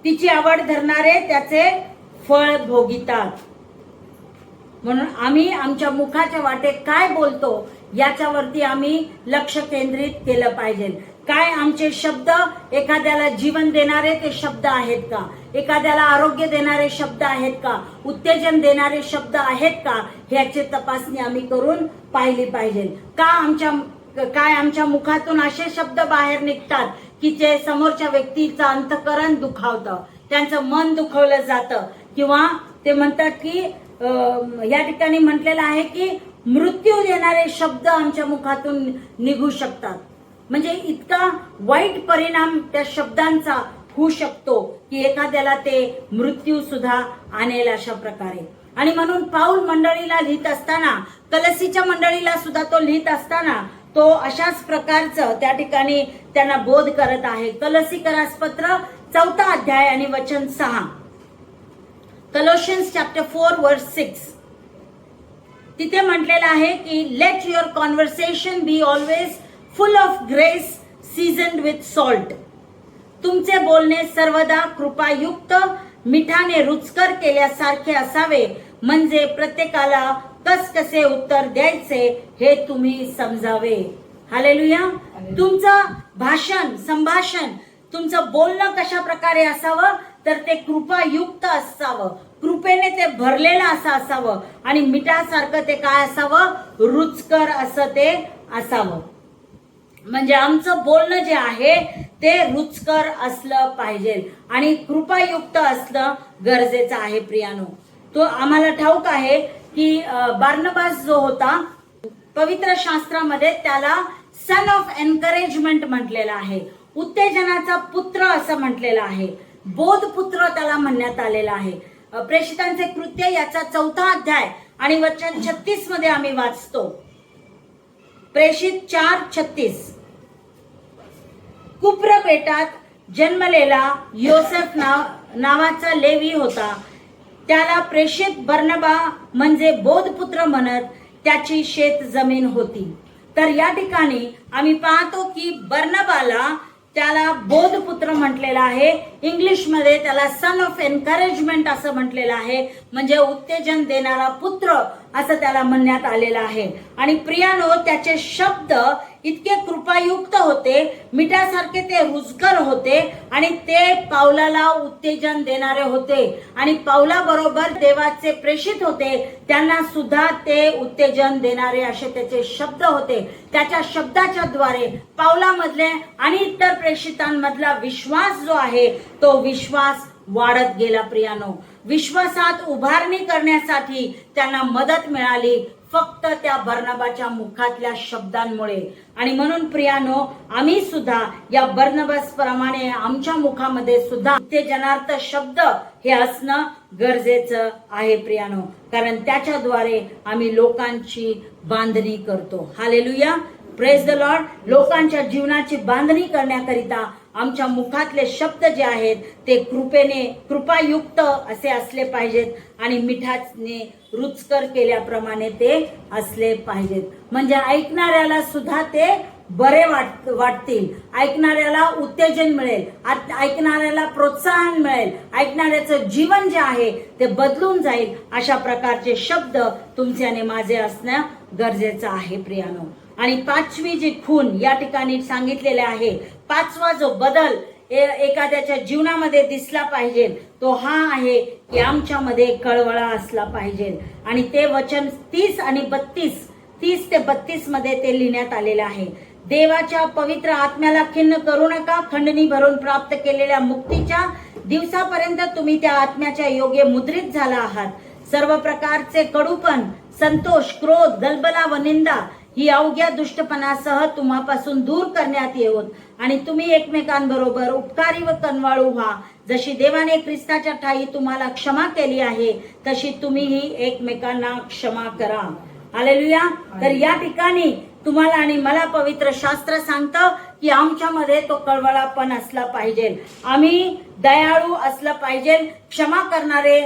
Speaker 1: तिची आवड धरणारे त्याचे फळ भोगितात. म्हणून आम्ही आमच्या मुखाच्या वाटे काय बोलतो याच्यावरती आम्ही लक्ष केंद्रित केलं पाहिजे. काय आमचे शब्द एखाद्याला जीवन देणारे ते शब्द आहेत का, एखाद्याला आरोग्य देणारे शब्द आहेत का, उत्तेजन देणारे शब्द आहेत का, ह्याची तपासणी आम्ही करून पाहिली पाहिजे. काय आमच्या मुखातून असे शब्द बाहेर निघतात की जे समोरच्या व्यक्तीचं अंतःकरण दुखावतं, त्यांचं मन दुखवलं जातं, किंवा ते म्हणतात की या ठिकाणी म्हटलेलं आहे की मृत्यू देणारे शब्द आमच्या मुखातून निघू शकतात. म्हणजे इतका वाईट परिणाम त्या शब्दांचा होऊ शकतो की एखाद्याला ते मृत्यू सुद्धा आणेल अशा प्रकारे. आणि म्हणून पाऊल मंडळीला लिहित असताना, कलसीच्या मंडळीला सुद्धा तो लिहित असताना तो अशाच प्रकारचं त्या ठिकाणी त्यांना बोध करत आहे. कलसीकरास पत्र 4 अध्याय आणि वचन 6. Colossians chapter 4 verse 6. तिथे म्हटलेलं आहे की let your conversation be always full of grace seasoned with salt. तुमचे बोलणे सर्वदा कृपायुक्त मिठाने रुचकर केल्यासारखे असावे, म्हणजे प्रत्येकाला कसे उत्तर द्यायचे हे तुम्ही समजावे. हालेलुया. तुमचं भाषण, संभाषण, तुमचं बोलणं कशा प्रकारे असावं, तर ते कृपायुक्त असावं, कृपेने ते भरलेलं असं असावं आणि मिठासारखं ते काय असावं, रुचकर असं ते असावं. म्हणजे आमचं बोलणं जे आहे ते रुचकर असलं पाहिजे आणि कृपायुक्त असणं गरजेचं आहे प्रियानो. तो आम्हाला ठाऊक आहे की बार्नबास जो होता पवित्र शास्त्रामध्ये त्याला सन ऑफ एनकरेजमेंट म्हटलेला आहे, उत्तेजनाचा पुत्र असं म्हटलेलं आहे, बोधपुत्र त्याला म्हणण्यात आलेला आहे. प्रेषितांचे कृत्य याचा 4 अध्याय आणि वचन 36 मध्ये आम्ही वाचतो. प्रेषित 4:36. कुप्र बेटात जन्मलेला योसेफ नावाचा लेवी होता. त्याला प्रेषित बर्नबा म्हणजे बोधपुत्र म्हणत त्याची शेत जमीन होती. तर या ठिकाणी आम्ही पाहतो की बर्नबाला त्याला बोधपुत्र म्हटलेला आहे. इंग्लिशमध्ये त्याला सन ऑफ एनकरेजमेंट असं म्हटलेलं आहे, म्हणजे उत्तेजन देणारा पुत्र असं त्याला म्हणण्यात आलेलं आहे. आणि प्रियानो, त्याचे शब्द इतके कृपायुक्त होते, मिठासारखे ते रुचकर होते आणि ते पावलाला उत्तेजन देणारे होते. आणि पावलाबरोबर देवाचे प्रेषित होते, त्यांना सुद्धा ते उत्तेजन देणारे असे त्याचे शब्द होते. त्याच्या शब्दाच्या द्वारे पावलामधले आणि इतर प्रेषितांमधला विश्वास जो आहे तो विश्वास वाढत गेला. प्रियानो, विश्वासात उभारणी करण्यासाठी त्यांना मदत मिळाली फक्त त्या बर्नबाच्या मुखातल्या शब्दांमुळे. आणि म्हणून प्रियानो, आम्ही सुद्धा या बर्नबास प्रमाणे आमच्या मुखामध्ये सुद्धा उत्तेजनार्थ शब्द हे असणं गरजेचं आहे प्रियानो, कारण त्याच्याद्वारे आम्ही लोकांची बांधणी करतो. हालेलुया. Praise the Lord. लोकांच्या जीवनाची बांधणी करण्याकरिता आमच्या मुखातले शब्द जे आहेत ते कृपायुक्त असे असले पाहिजेत आणि मिठाने रुचकर केल्याप्रमाणे ते असले पाहिजेत. म्हणजे ऐकणाऱ्याला सुद्धा ते बरे वाटतील, ऐकणाऱ्याला उत्तेजन मिळेल, ऐकणाऱ्याला प्रोत्साहन मिळेल, ऐकणाऱ्याचं जीवन जे आहे ते बदलून जाईल. अशा प्रकारचे शब्द तुमचे आणि माझे असणं गरजेचं आहे प्रियानो. आणि 5वी जी खून या ठिकाणी सांगितलेले आहे, 5वा जो बदल एखाद्याच्या जीवनामध्ये दिसला पाहिजे तो हा आहे की आमच्यामध्ये कळवळा असला पाहिजे. आणि ते वचन 30 ते 32 मध्ये ते लिहिण्यात आलेले आहे. देवाच्या पवित्र आत्म्याला खिन्न करू नका. खंडणी भरून प्राप्त केलेल्या मुक्तीच्या दिवसापर्यंत तुम्ही त्या आत्म्याच्या योगे मुद्रित झाला आहात. सर्व प्रकारचे कडूपण, संतोष, क्रोध, गलबला व निंदा ही अवघ्या दुष्टपणासह तुम्हापासून दूर करण्यात येवोत आणि तुम्ही एकमेकांबरोबर उपकारी व कनवाळू व्हा. जशी देवाने ख्रिस्ताच्या ठायी तुम्हाला क्षमा केली आहे तशी तुम्हीही एकमेकांना क्षमा करा. हालेलुया. तर या ठिकाणी तुम्हाला आणि मला पवित्र शास्त्र सांगतं की आमच्यामध्ये तो कळवळापण असला पाहिजे, आम्ही दयाळू असलं पाहिजे, क्षमा करणारे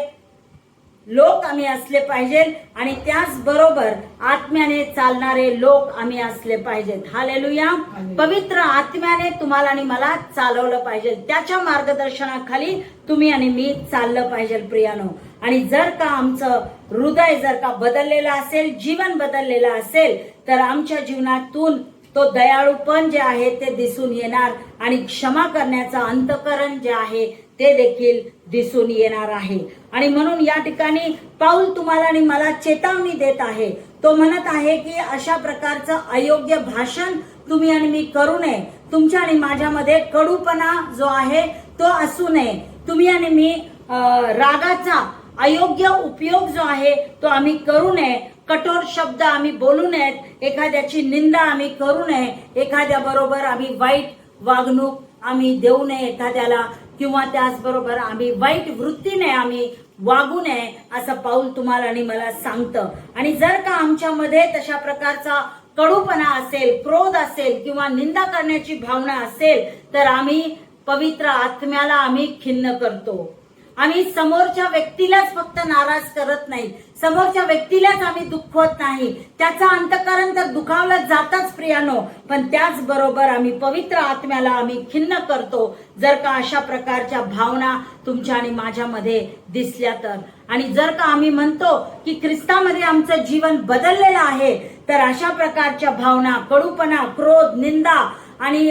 Speaker 1: लोक आम्ही असले पाहिजे आणि त्याचबरोबर आत्म्याने चालणारे लोक आम्ही असले पाहिजेत. हालेलुया. पवित्र आत्म्याने तुम्हाला आणि मला चालवलं पाहिजे, त्याच्या मार्गदर्शनाखाली तुम्ही आणि मी चाललं पाहिजे प्रियानो. आणि जर का आमचं हृदय जर का बदललेलं असेल, जीवन बदललेलं असेल तर आमच्या जीवनातून तो दयाळूपण जे आहे ते दिसून येणार आणि क्षमा करण्याचं अंतःकरण जे आहे ते देखील दिसून येणार आहे. आणि म्हणून या ठिकाणी पाऊल तुम्हाला आणि मला चेतावणी देत आहे. तो म्हणत आहे की अशा प्रकारचं अयोग्य भाषण तुम्ही आणि मी करू नये. तुमच्या आणि माझ्यामध्ये कडूपणा जो आहे तो असू नये. तुम्ही आणि मी रागाचा अयोग्य उपयोग जो आहे तो आम्ही करू नये. कठोर शब्द आम्ही बोलू नयेत. एखाद्याची निंदा आम्ही करू नये. एखाद्या बरोबर आम्ही वाईट वागणूक आम्ही देऊ नये एखाद्याला, किंवा त्याचबरोबर आम्ही वाईट वृत्तीने आम्ही वागू नये असं पाऊल तुम्हाला आणि मला सांगतं. आणि जर का आमच्यामध्ये तशा प्रकारचा कडूपणा असेल, क्रोध असेल किंवा निंदा करण्याची भावना असेल तर आम्ही पवित्र आत्म्याला आम्ही खिन्न करतो. आम्ही समोरच्या व्यक्तीलाच फक्त नाराज करत नाही, समोरच्या व्यक्तीलाच आम्ही दुखवत नाही, त्याचा अंतःकरण तर दुखावलं जातच प्रियानो, पण त्याचबरोबर आम्ही पवित्र आत्म्याला आम्ही खिन्न करतो जर का अशा प्रकारच्या भावना तुमच्या आणि माझ्यामध्ये दिसल्या तर. आणि जर का आम्ही म्हणतो की ख्रिस्तामध्ये आमचं जीवन बदललेलं आहे तर अशा प्रकारच्या भावना, कडूपणा, क्रोध, निंदा आणि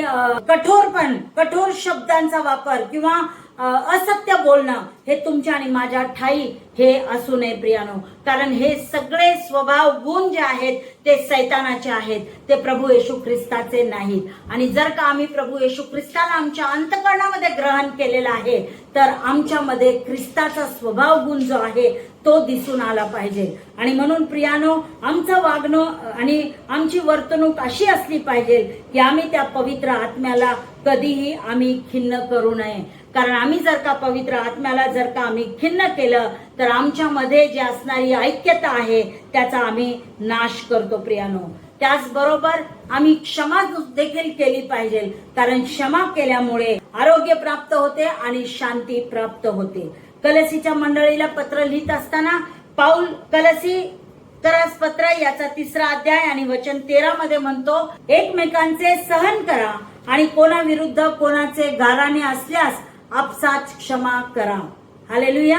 Speaker 1: कठोर शब्दांचा वापर किंवा असत्य बोलणं हे तुमच्या आणि माझ्या ठाई हे असू नये प्रियानो. कारण हे सगळे स्वभाव गुण जे आहेत ते सैतानाचे आहेत, ते प्रभू येशू ख्रिस्ताचे नाहीत. आणि जर का आम्ही प्रभू येशू ख्रिस्ताला आमच्या अंतःकरणामध्ये ग्रहण केलेलं आहे तर आमच्यामध्ये ख्रिस्ताचा स्वभाव गुण जो आहे तो दिसून आला पाहिजे. आणि म्हणून प्रियानो, आमचं वागणं आणि आमची वर्तणूक अशी असली पाहिजे की आम्ही त्या पवित्र आत्म्याला कधीही आम्ही खिन्न करू नये. कारण आम्ही जर का पवित्र आत्म्याला जर का आम्ही खिन्न केलं तर आमच्यामध्ये जी असणारी ऐक्यता आहे त्याचा आम्ही नाश करतो प्रियानो. त्याचबरोबर आम्ही क्षमा देखील केली पाहिजे, कारण क्षमा केल्यामुळे आरोग्य प्राप्त होते आणि शांती प्राप्त होते. कलसीच्या मंडळीला पत्र लिहित असताना पाऊल कलसीकरास पत्र याचा 3रा अध्याय आणि वचन 13 मध्ये म्हणतो, एकमेकांचे सहन करा आणि कोणाविरुद्ध कोणाचे गाराणे असल्यास आपसात क्षमा करा. हालेलुया.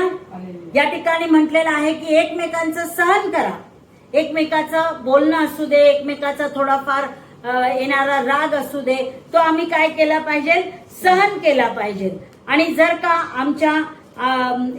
Speaker 1: या ठिकाणी म्हटलेलं आहे की एकमेकांचं सहन करा. एकमेकाचं बोलणं असू दे, एकमेकाचा थोडाफार येणारा राग असू दे, तो आम्ही काय केला पाहिजे, सहन केला पाहिजे. आणि जर का आमच्या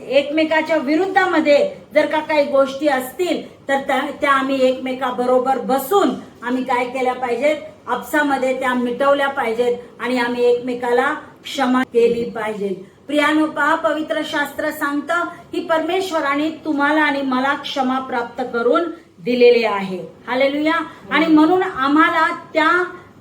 Speaker 1: एकमेकाच्या विरुद्धामध्ये जर का काही गोष्टी असतील तर त्या आम्ही एकमेकाबरोबर बसून आम्ही काय केल्या पाहिजेत, आपसामध्ये त्या मिटवल्या पाहिजेत आणि आम्ही एकमेकाला क्षमा केली पाहिजे. प्रियानो, पहा, पवित्र शास्त्र सांगतं की परमेश्वराने तुम्हाला आणि मला क्षमा प्राप्त करून दिलेले आहे. हालेलुया. आणि म्हणून आम्हाला त्या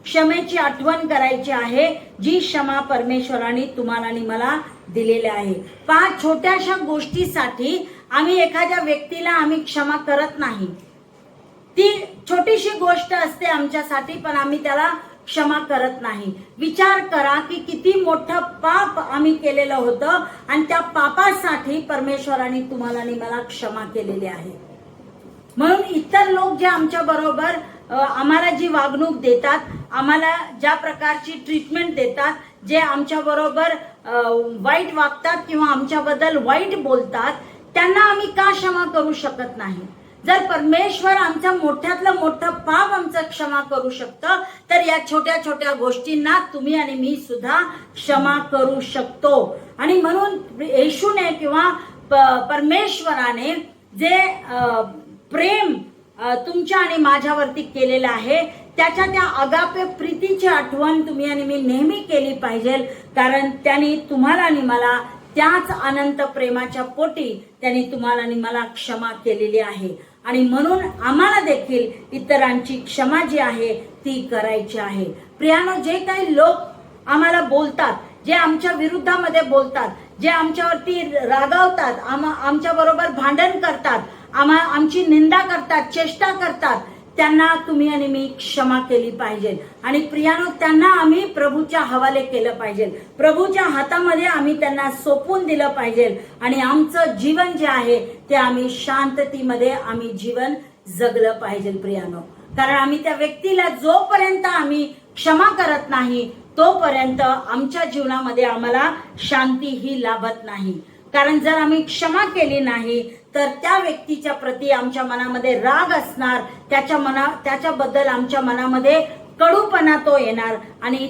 Speaker 1: क्षमेची आठवण करायची आहे जी क्षमा परमेश्वराने तुम्हाला आणि मला दिलेली आहे. पहा, छोट्याशा गोष्टीसाठी आम्ही एखाद्या व्यक्तीला आम्ही क्षमा करत नाही. ती छोटीशी गोष्ट असते आमच्यासाठी, पण आम्ही त्याला क्षमा करत नाही. विचार करा की किती मोठं पाप आम्ही केलेलं होतं आणि त्या पापासाठी परमेश्वराने तुम्हाला आणि मला क्षमा केलेली आहे. म्हणून इतर लोक जे आमच्या बरोबर आम्हाला जी वागणूक देतात, आम्हाला ज्या प्रकारची ट्रीटमेंट देतात, जे आमच्या बरोबर वाईट वागतात किंवा आमच्याबद्दल वाईट बोलतात, त्यांना आम्ही का क्षमा करू शकत नाही? जर परमेश्वर आमच्या मोठ्यातलं मोठं पाप आमचं क्षमा करू शकतं, तर या छोट्या छोट्या गोष्टींना तुम्ही आणि मी सुद्धा क्षमा करू शकतो. आणि म्हणून येशूने किंवा परमेश्वराने जे प्रेम तुमच्या आणि माझ्यावरती केलेलं आहे, त्याच्या त्या अगापे प्रीतीची आठवण तुम्ही आणि मी नेहमी केली पाहिजे. कारण त्यांनी तुम्हाला आणि मला त्याच अनंत प्रेमाच्या पोटी त्यांनी तुम्हाला आणि मला क्षमा केलेली आहे. आणि म्हणून आम्हाला देखील इतरांची क्षमा जी आहे ती करायची आहे. प्रियानो, जे काही लोक आम्हाला बोलतात, जे आमच्या विरुद्धामध्ये बोलतात, जे आमच्यावरती रागावतात, आमच्या बरोबर भांडण करतात, आमची निंदा करतात, चेष्टा करतात, त्यांना तुम्ही आणि मी क्षमा केली पाहिजे. आणि प्रियानो, त्यांना आम्ही प्रभूच्या हवाले केलं पाहिजे. प्रभूच्या हातामध्ये आम्ही त्यांना सोपवून दिलं पाहिजे. आणि आमचं जीवन जे आहे ते आम्ही शांततेमध्ये आम्ही जीवन जगलं पाहिजे प्रियानो. कारण आम्ही त्या व्यक्तीला जोपर्यंत आम्ही क्षमा करत नाही, तोपर्यंत आमच्या जीवनामध्ये आम्हाला शांती ही लाभत नाही. कारण जर आम्ही क्षमा केली नाही तर त्या व्यक्तीच्या प्रती आमच्या मनामध्ये राग असणार, त्याच्याबद्दल आमच्या मनामध्ये कडूपणा तो येणार आणि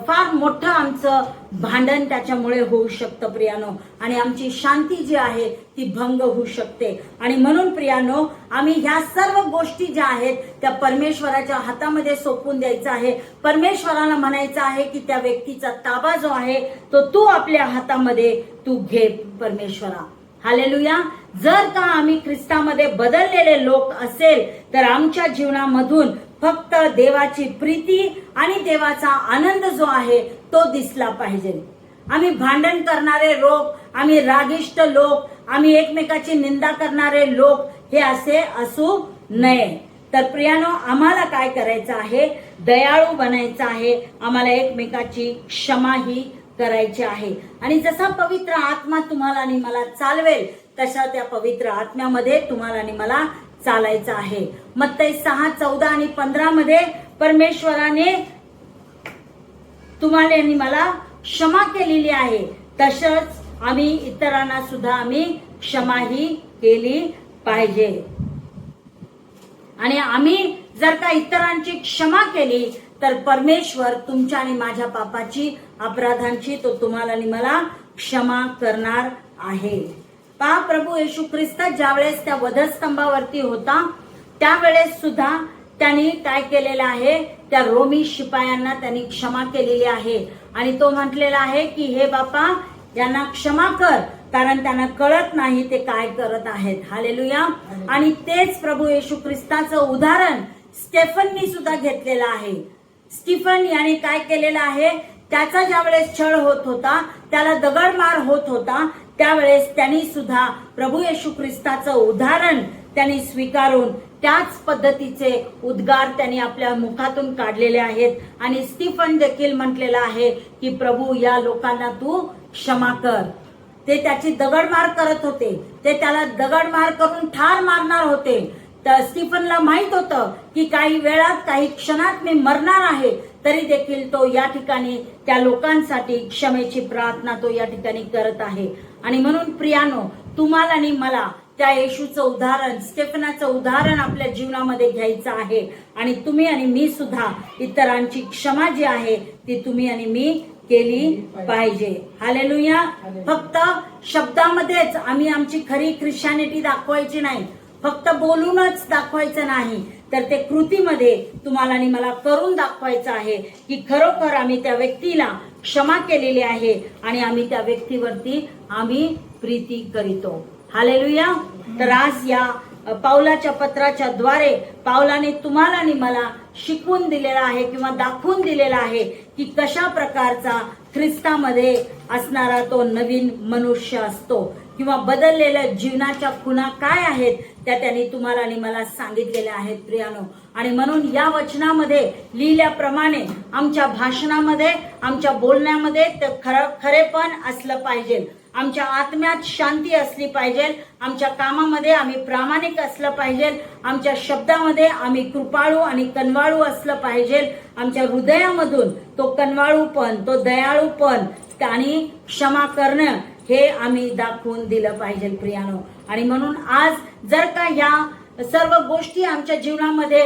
Speaker 1: फार मोठं आमचं भांडण त्याच्यामुळे होऊ शकतं प्रियानो. आणि आमची शांती जी आहे ती भंग होऊ शकते. आणि म्हणून प्रियानो, आम्ही ह्या सर्व गोष्टी ज्या आहेत त्या परमेश्वराच्या हातामध्ये सोपवून द्यायचं आहे. परमेश्वराला म्हणायचं आहे की त्या व्यक्तीचा ताबा जो आहे तो तू आपल्या हातामध्ये तू घे परमेश्वरा. हालेलुया. जर का आम्ही ख्रिस्तामध्ये बदललेले लोक असेल तर आमच्या जीवनामधून फक्त देवाची प्रीती आणि देवाचा आनंद जो आहे तो दिसला पाहिजे. आम्ही भांडण करणारे लोक, आम्ही रागिष्ट लोक, आम्ही एकमेकाची निंदा करणारे लोक हे असे असू नये. तर प्रियानो, आम्हाला काय करायचं आहे? दयाळू बनायचं आहे. आम्हाला एकमेकाची क्षमा ही करायची आहे. आणि जसा पवित्र आत्मा तुम्हाला आणि मला चालवेल तशा त्या पवित्र आत्म्यामध्ये तुम्हाला आणि मला चालायचं आहे. मत्ती 6:14-15 मध्ये परमेश्वराने तुम्हाला आणि मला क्षमा केलेली आहे. तसंच आम्ही इतरांना सुद्धा आम्ही क्षमा ही केली पाहिजे. आणि आम्ही जर का इतरांची क्षमा केली तर परमेश्वर तुमच्या आणि माझ्या पापाची, अपराधांची तो तुम्हाला आणि मला क्षमा करणार आहे. पहा, प्रभू येशू ख्रिस्त ज्यावेळेस त्या वधस्तंभावरती होता त्यावेळेस सुद्धा त्यांनी काय केलेलं आहे? त्या रोमी शिपायांना त्यांनी क्षमा केलेली आहे. आणि तो म्हटलेला आहे की हे बापा, यांना क्षमा कर, कारण त्यांना कळत नाही ते काय करत आहेत. हालेलुया. आणि तेच प्रभू येशू ख्रिस्ताचं उदाहरण स्टेफननी सुद्धा घेतलेलं आहे. स्टीफन याने काय केलेलं आहे? त्याचा ज्यावेळेस छळ होत होता, त्याला दगडमार होत होता, त्यावेळेस त्यांनी सुद्धा प्रभू येशू ख्रिस्ताचं उदाहरण त्यांनी स्वीकारून त्याच पद्धतीचे उद्गार त्यांनी आपल्या मुखातून काढलेले आहेत. आणि स्टीफन देखील म्हटलेलं आहे की प्रभू, या लोकांना तू क्षमा कर. ते त्याची दगडमार करत होते, ते त्याला दगडमार करून ठार मारणार होते. तर स्टीफनला माहित होतं की काही वेळात, काही क्षणात मी मरणार आहे, तरी देखील तो या ठिकाणी त्या लोकांसाठी क्षमेची प्रार्थना तो या ठिकाणी करत आहे. आणि म्हणून प्रियानो, तुम्हाला आणि मला त्या येशूचं उदाहरण, स्टेफनाचं उदाहरण आपल्या जीवनामध्ये घ्यायचं आहे. आणि तुम्ही आणि मी सुद्धा इतरांची क्षमा जी आहे ती तुम्ही आणि मी केली पाहिजे. हालेलुया. फक्त शब्दामध्येच आम्ही आमची खरी ख्रिश्चॅनिटी दाखवायची नाही, फक्त बोलूनच दाखवायचं नाही, तर ते कृतीमध्ये तुम्हाला आणि मला करून दाखवायचं आहे की खरोखर आम्ही त्या व्यक्तीला क्षमा केलेली आहे आणि आम्ही त्या व्यक्तीवरती आम्ही प्रीती करीतो. हालेलुया. तर आज या पावलाच्या पत्राच्या द्वारे पावलाने तुम्हाला आणि मला शिकवून दिलेला आहे किंवा दाखवून दिलेला आहे की कशा प्रकारचा ख्रिस्तामध्ये असणारा तो नवीन मनुष्य असतो किंवा बदललेल्या जीवनाच्या खुणा काय आहेत त्या त्यांनी तुम्हाला आणि मला सांगितलेल्या आहेत प्रियानो. आणि म्हणून या वचनामध्ये लिहिल्याप्रमाणे आमच्या भाषणामध्ये, आमच्या बोलण्यामध्ये ते खरेपण असलं पाहिजे. आमच्या आत्म्यात शांती असली पाहिजे. आमच्या कामामध्ये आम्ही प्रामाणिक असलं पाहिजे. आमच्या शब्दामध्ये आम्ही कृपाळू आणि कनवाळू असलं पाहिजे. आमच्या हृदयामधून तो कनवाळूपण, तो दयाळूपण आणि क्षमा करणं हे आम्ही दाखवून दिलं पाहिजे प्रियानो. आणि म्हणून आज जर का या सर्व गोष्टी आमच्या जीवनामध्ये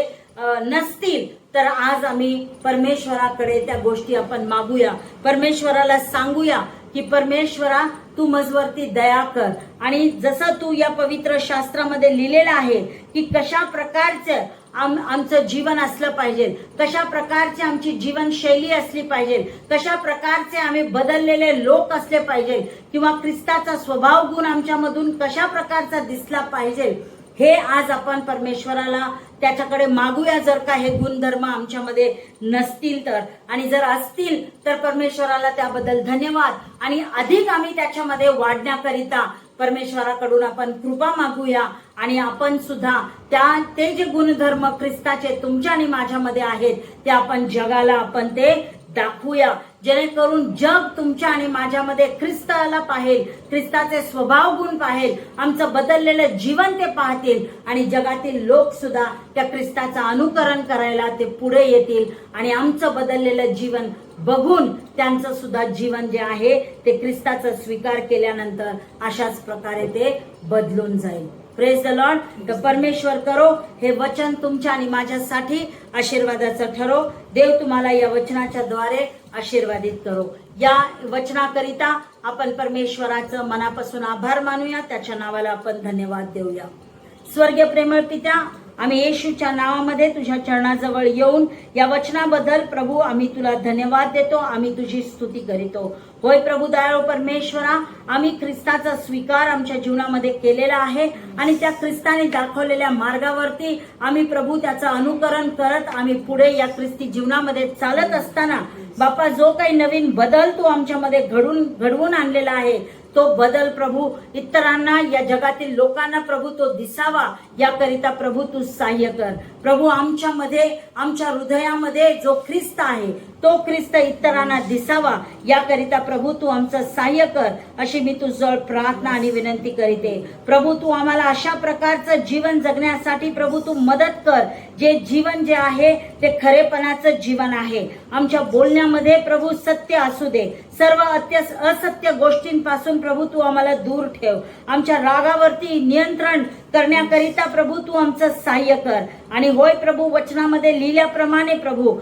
Speaker 1: नसतील तर आज आम्ही परमेश्वराकडे त्या गोष्टी आपण मागूया. परमेश्वराला सांगूया की परमेश्वरा तू मजवरती दया कर. आणि जसं तू या पवित्र शास्त्रामध्ये लिहिलेलं आहे की कशा प्रकारचं आमचं जीवन असलं पाहिजे, कशा प्रकारची आमची जीवनशैली असली पाहिजे, कशा प्रकारचे आम्ही बदललेले लोक असले पाहिजे किंवा ख्रिस्ताचा स्वभाव गुण आमच्यामधून कशा प्रकारचा दिसला पाहिजे हे आज आपण परमेश्वराला त्याच्याकडे मागूया. जर का हे गुणधर्म आमच्यामध्ये नसतील तर, आणि जर असतील तर परमेश्वराला त्याबद्दल धन्यवाद. आणि अधिक आम्ही त्याच्यामध्ये वाढण्याकरिता परमेश्वराकडून आपण कृपा मागूया. आणि आपण सुद्धा ते जे गुणधर्म ख्रिस्ताचे तुमच्या आणि माझ्यामध्ये आहेत ते आपण जगाला आपण ते दाखवूया, जेणेकरून जग तुमच्या आणि माझ्यामध्ये ख्रिस्ताला पाहेल, ख्रिस्ताचे स्वभाव गुण पाहेल, आमचं बदललेलं जीवन ते पाहतील आणि जगातील लोक सुद्धा त्या ख्रिस्ताचं अनुकरण करायला ते पुढे येतील. आणि आमचं बदललेलं जीवन बघून त्यांचं सुद्धा जीवन जे आहे ते ख्रिस्ताचा स्वीकार केल्यानंतर अशाच प्रकारे ते बदलून जाईल. Praise the Lord. तर परमेश्वर करो हे वचन तुमच्या आणि माझ्यासाठी आशीर्वादाचं ठरो. देव तुम्हाला या वचनाच्या द्वारे आशीर्वादित करो. या वचनाकरिता आपण परमेश्वराचं मनापासून आभार मानूया. त्याच्या नावाला आपण धन्यवाद देऊया. स्वर्गीय प्रेमळ पित्या, आम्ही येशूच्या नावामध्ये तुझ्या चरणाजवळ येऊन या वचनाबद्दल प्रभू आम्ही तुला धन्यवाद देतो. आम्ही तुझी स्तुती करीतो. होय प्रभू दयाळू परमेश्वरा, आम्ही ख्रिस्ताचा स्वीकार आमच्या जीवनामध्ये केलेला आहे आणि त्या ख्रिस्ताने दाखवलेल्या मार्गावरती आम्ही प्रभू त्याचं अनुकरण करत आम्ही पुढे या ख्रिस्ती जीवनामध्ये चालत असताना बापा जो काही नवीन बदल तू आमच्यामध्ये घडवून आणलेला आहे तो बदल प्रभू इतरांना, या जगातील लोकांना प्रभू तो दिसावा याकरिता प्रभू तू सहाय्य कर. प्रभू आमच्यामध्ये, आमच्या हृदयामध्ये जो ख्रिस्त आहे तो ख्रिस्त इतरांना दिसावा याकरिता प्रभू तू आमचं सहाय्य कर अशी मी तुझ्याजवळ प्रार्थना आणि विनंती करीते. प्रभू तू आम्हाला अशा प्रकारचं जीवन जगण्यासाठी प्रभू तू मदत कर जे जीवन जे आहे ते खरेपणाचं जीवन आहे. आमच्या बोलण्यामध्ये प्रभू सत्य असू दे. सर्व असत्य गोष्टींपासून प्रभू तू आम्हाला दूर ठेव. आमच्या रागावरती नियंत्रण करण्याकरिता प्रभू तू आमचं सहाय्य कर. आणि होय प्रभू वचनामध्ये लिहिल्याप्रमाणे प्रभू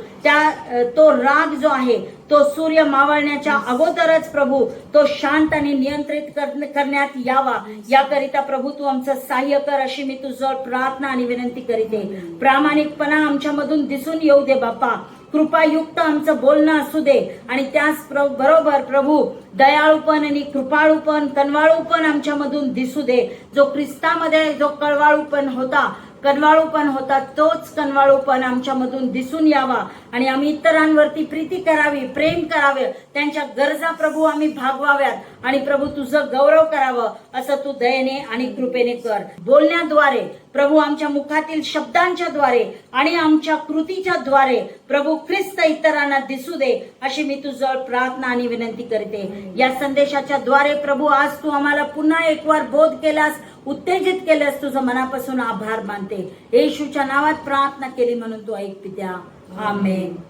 Speaker 1: तो राग जो आहे तो सूर्य मावळण्याच्या अगोदरच प्रभू तो शांत आणि नियंत्रित करण्यात यावा याकरिता प्रभू तू आमचं सहाय्य कर अशी मी तुझ्याजवळ प्रार्थना आणि विनंती करीते. प्रामाणिकपणा आमच्यामधून दिसून येऊ दे बाप्पा. कृपायुक्त आमचं बोलणं असू दे आणि त्याच बरोबर प्रभू दयाळूपण आणि कृपाळूपण, कनवाळूपण आमच्यामधून दिसू दे. जो ख्रिस्तामध्ये जो कनवाळूपण होता तोच कनवाळूपण आमच्यामधून दिसून यावा आणि आम्ही इतरांवरती प्रीती करावी, प्रेम करावे, त्यांच्या गरजा प्रभू आम्ही भागवाव्यात आणि प्रभू तुझं गौरव करावं असं तू दयेने आणि कृपेने कर. बोलण्याद्वारे प्रभू, आमच्या मुखातील शब्दांच्या द्वारे आणि आमच्या कृतीच्या द्वारे प्रभू ख्रिस्त इतरांना दिसू दे अशी मी तुझ्याजवळ प्रार्थना आणि विनंती करते. या संदेशाच्या द्वारे प्रभू आज तू आम्हाला पुन्हा एक वार बोध केलास, उत्तेजित केल्यास तुझं मनापासून आभार मानते. येशूच्या नावात प्रार्थना केली म्हणून तू ऐक पित्या. आमेन.